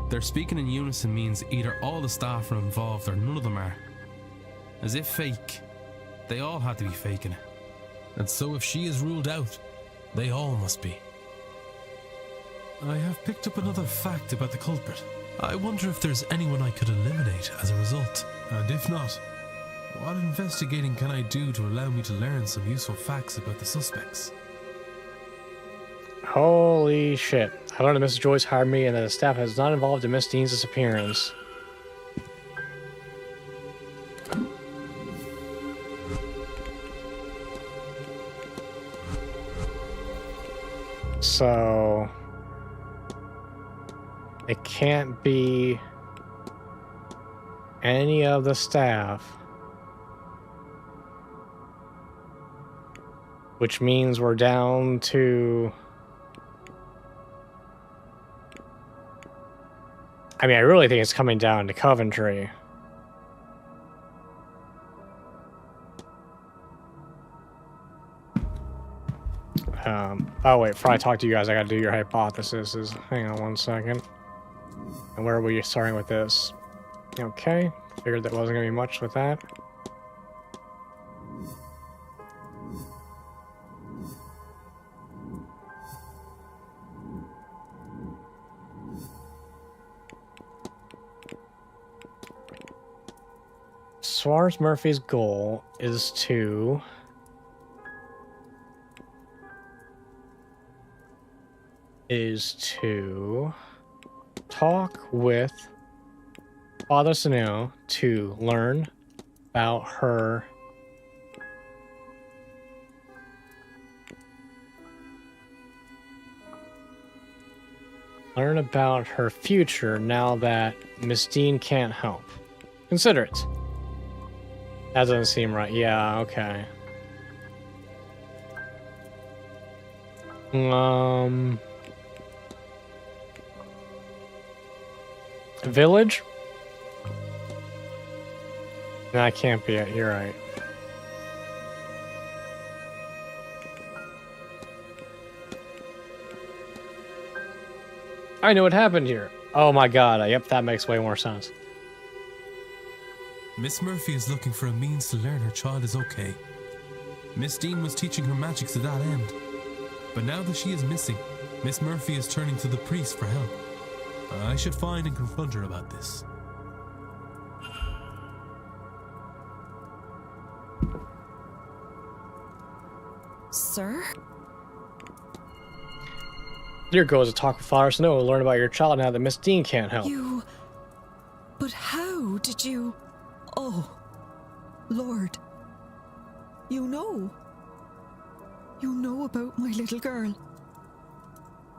Their speaking in unison means either all the staff are involved or none of them are. As if fake, they all had to be faking it. And so if she is ruled out, they all must be. I have picked up another fact about the culprit. I wonder if there's anyone I could eliminate as a result. And if not, what investigating can I do to allow me to learn some useful facts about the suspects? Holy shit. I learned that Mrs. Joyce hired me and that the staff is not involved in Miss Dean's disappearance. So it can't be any of the staff, which means we're down to, I mean, I really think it's coming down to Coventry. Oh wait, before I talk to you guys, I gotta do your hypotheses. Hang on one second. And where were you starting with this? Okay, figured that wasn't gonna be much with that. far as Murphy's goal is to talk with Father Sunil to learn about her future now that Miss Dean can't help. Consider it. That doesn't seem right. Yeah, okay. Village? That can't be it. You're right. I know what happened here. Oh my god. Yep, that makes way more sense. Miss Murphy is looking for a means to learn her child is okay. Miss Dean was teaching her magic to that end. But now that she is missing, Miss Murphy is turning to the priest for help. I should find and confront her about this. Sir? Your goal is to talk with Father Snow and learn about your child now that Miss Dean can't help. But how did you... Oh, Lord. You know about my little girl.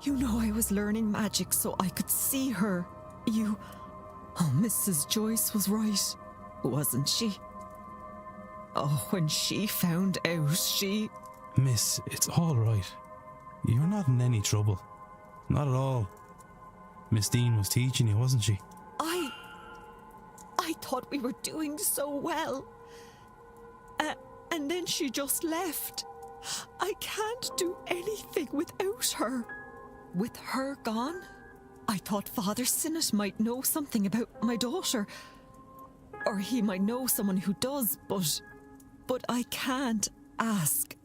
You know I was learning magic so I could see her. Oh, Mrs. Joyce was right, wasn't she? Oh, when she found out, she... Miss, it's all right. You're not in any trouble. Not at all. Miss Dean was teaching you, wasn't she? I thought we were doing so well. And then she just left. I can't do anything without her. With her gone, I thought Father Sinnott might know something about my daughter. Or he might know someone who does, but I can't ask.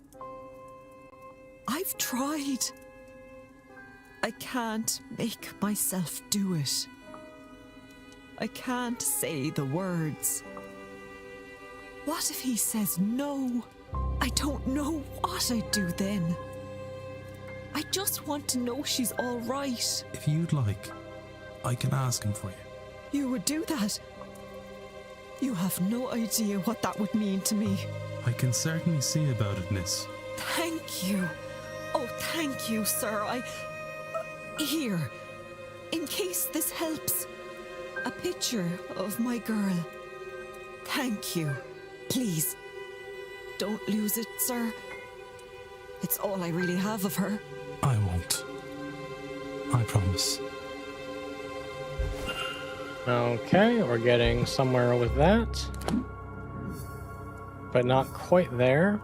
I've tried. I can't make myself do it. I can't say the words. What if he says no? I don't know what I'd do then. I just want to know she's all right. If you'd like, I can ask him for you. You would do that? You have no idea what that would mean to me. I can certainly see about it, miss. Thank you. Oh, thank you, sir. Here, in case this helps, a picture of my girl. Thank you. Please, don't lose it, sir. It's all I really have of her. I won't. I promise. Okay, we're getting somewhere with that. But not quite there.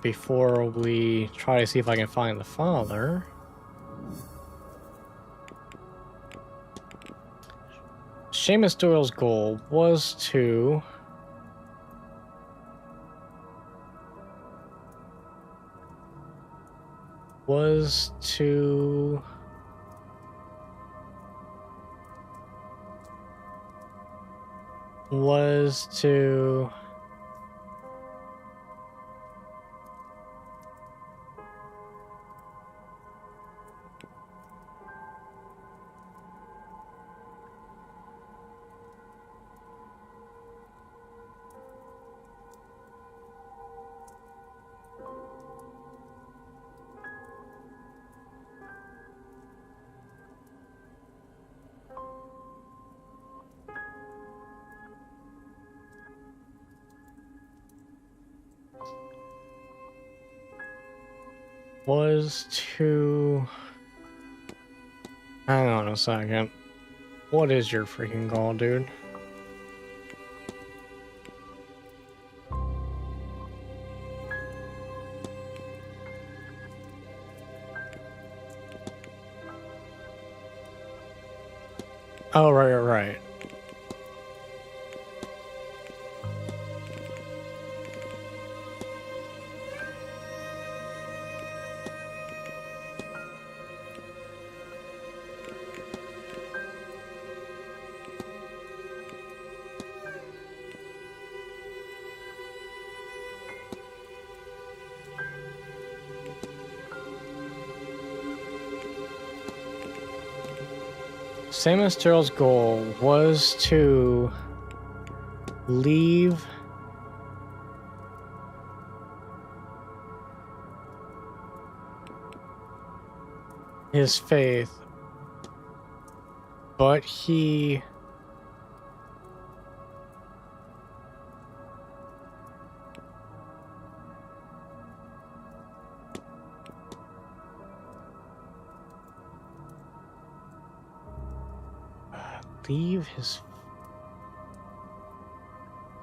Before we try to see if I can find the father. Seamus Doyle's goal was to hang on a second. What is your freaking goal, dude? Oh, right. Sam and Sterl's goal was to leave his faith, but he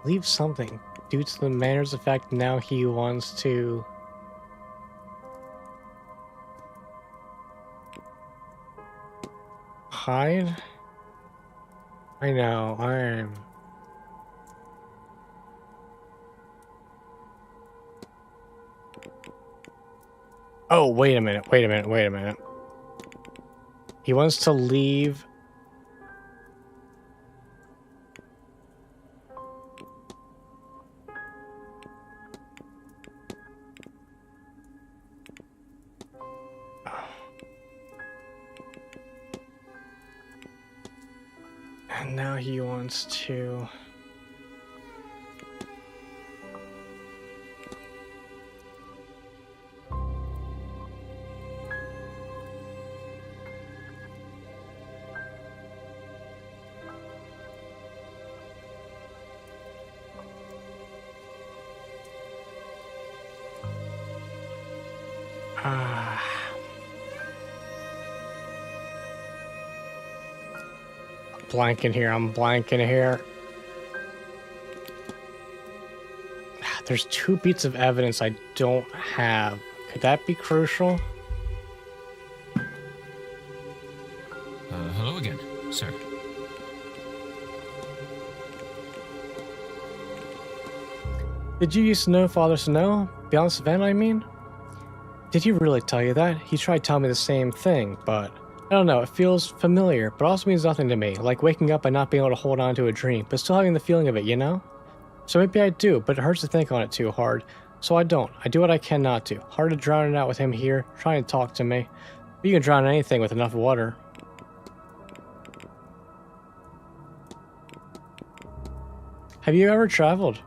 leave something due to the Manor's effect. Now he wants to hide. I know, I'm oh, wait a minute. He wants to leave and now he wants to blanking here. I'm blanking here. There's 2 bits of evidence I don't have. Could that be crucial? Hello again, sir. Did you used to know Father Snow? Beyond Savannah, I mean? Did he really tell you that? He tried telling me the same thing, but I don't know, it feels familiar, but also means nothing to me, like waking up and not being able to hold on to a dream, but still having the feeling of it, you know? So maybe I do, but it hurts to think on it too hard, so I don't. I do what I can not to. Hard to drown it out with him here, trying to talk to me. But you can drown anything with enough water. Have you ever traveled?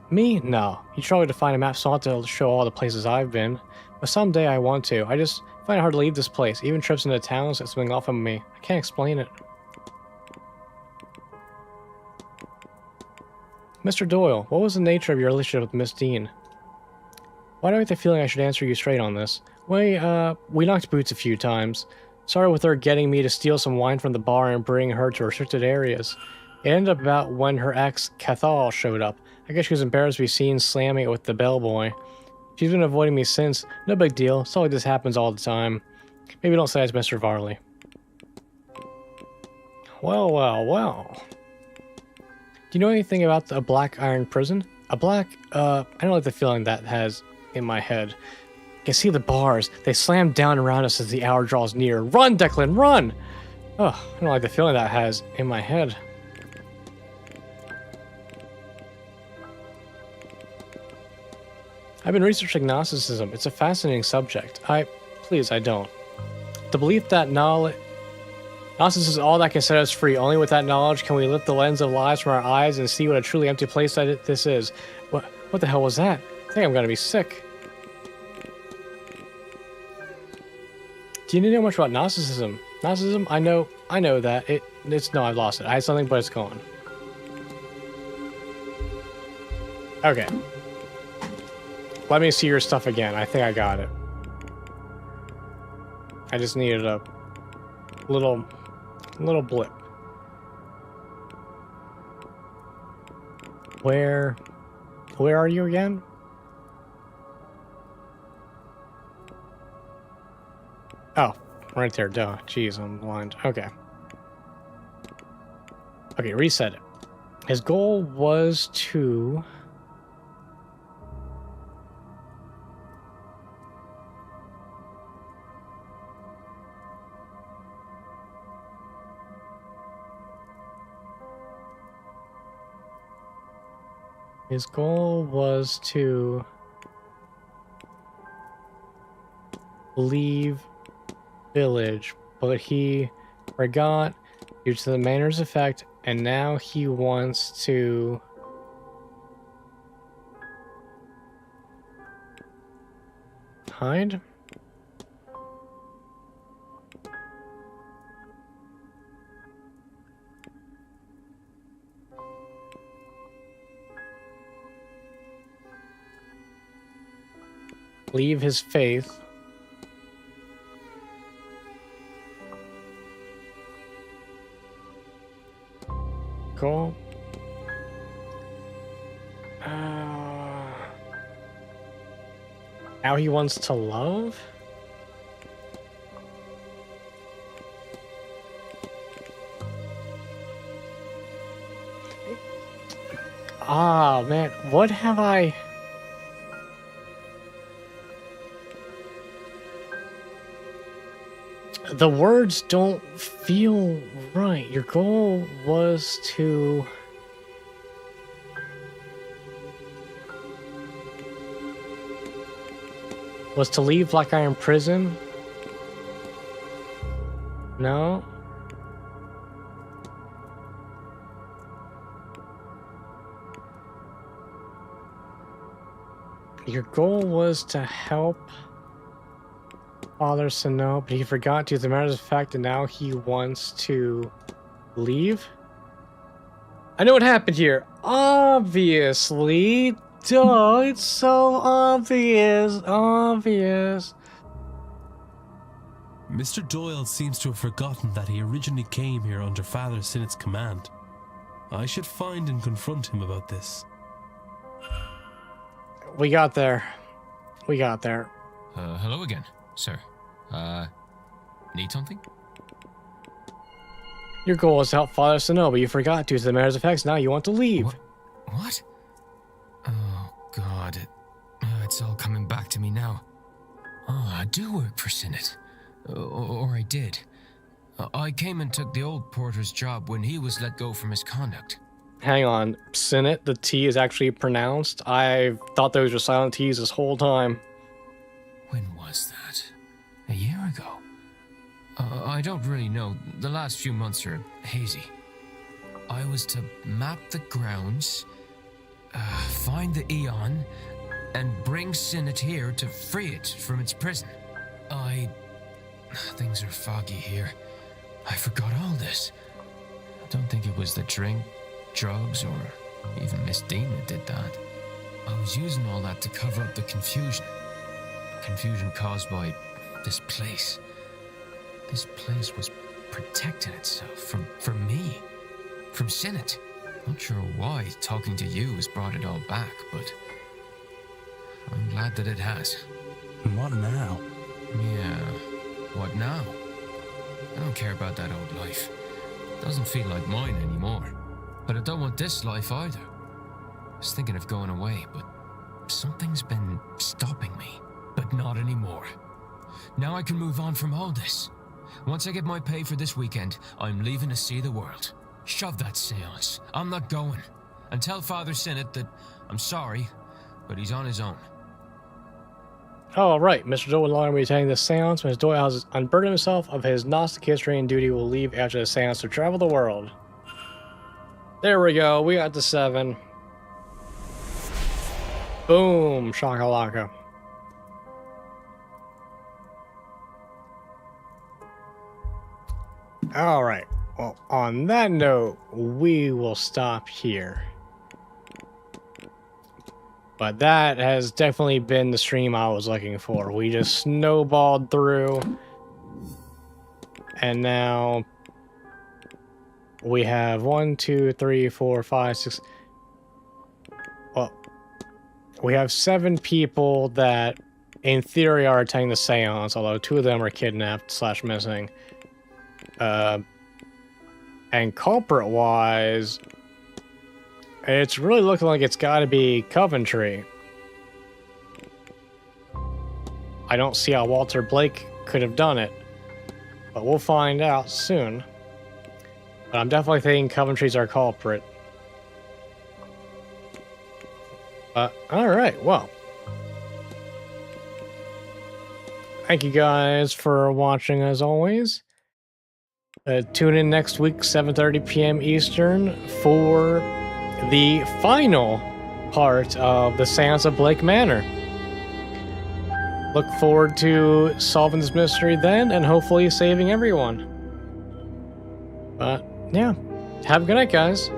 Me? No. You struggle to find a map, so I'll have to show all the places I've been. But someday I want to. I just find it hard to leave this place. Even trips into towns that swing off on me. I can't explain it. Mr. Doyle, what was the nature of your relationship with Miss Dean? Why do I get the feeling I should answer you straight on this? We knocked boots a few times. Started with her getting me to steal some wine from the bar and bring her to restricted areas. It ended up about when her ex, Cathal, showed up. I guess she was embarrassed to be seen slamming it with the bellboy. She's been avoiding me since. No big deal. It's not like this happens all the time. Maybe don't say it's Mr. Varley. Well. Do you know anything about a black iron prison? I don't like the feeling that has in my head. I can see the bars. They slam down around us as the hour draws near. Run, Declan, run! Oh, I don't like the feeling that has in my head. I've been researching Gnosticism. It's a fascinating subject. I don't. The belief that Gnosticism is all that can set us free. Only with that knowledge can we lift the lens of lies from our eyes and see what a truly empty place this is. What the hell was that? I think I'm gonna be sick. Do you know much about Gnosticism? Gnosticism? I know that. No, I've lost it. I had something, but it's gone. Okay. Let me see your stuff again. I think I got it. I just needed a little blip. Where are you again? Oh, right there, duh. Jeez, I'm blind. Okay. Okay, reset it. His goal was to... His goal was to leave village, but he forgot due to the Manor's effect, and now he wants to... hide? Leave his faith. Cool. Now he wants to love? Ah, man, what have I... The words don't feel right. Your goal was to... leave like I am prison? No? Your goal was to help Father Sano, but he forgot to use the matters of fact, and now he wants to leave? I know what happened here. Obviously. Duh, it's so obvious. Obvious. Mr. Doyle seems to have forgotten that he originally came here under Father Sinnott's command. I should find and confront him about this. We got there. We got there. Hello again, sir. Need something? Your goal was to help Father Sano, but you forgot due to the matters of facts. Now you want to leave. What? Oh, God. It's all coming back to me now. Oh, I do work for Sinnott. Or I did. I came and took the old porter's job when he was let go for misconduct. Hang on. Sinnott, the T is actually pronounced? I thought those were silent T's this whole time. When was that? A year ago? I don't really know. The last few months are hazy. I was to map the grounds, find the Eon, and bring Sinnott here to free it from its prison. Things are foggy here. I forgot all this. I don't think it was the drink, drugs, or even Miss Dean that did that. I was using all that to cover up the confusion. Confusion caused by this place. This place was protecting itself from me, from Sinnott. Not sure why talking to you has brought it all back, but I'm glad that it has. What now? Yeah, what now? I don't care about that old life. It doesn't feel like mine anymore. But I don't want this life either. I was thinking of going away, but something's been stopping me. But not anymore. Now I can move on from all this. Once I get my pay for this weekend, I'm leaving to see the world. Shove that seance. I'm not going. And tell Father Sinnott that I'm sorry, but he's on his own. Oh, right. Mr. Doyle will no longer be attending the seance. Mr. Doyle has unburdened himself of his Gnostic history and duty will leave after the seance to travel the world. There we go. We got to 7. Boom. Shakalaka. Alright, well, on that note, we will stop here. But that has definitely been the stream I was looking for. We just snowballed through. And now we have 1, 2, 3, 4, 5, 6. Well, we have 7 people that in theory are attending the seance, although 2 of them are kidnapped / missing. And culprit-wise, it's really looking like it's got to be Coventry. I don't see how Walter Blake could have done it, but we'll find out soon. But I'm definitely thinking Coventry's our culprit. Alright, well. Thank you guys for watching as always. Tune in next week, 7:30 p.m. Eastern, for the final part of the Seance of Blake Manor. Look forward to solving this mystery then, and hopefully saving everyone. But yeah, have a good night, guys.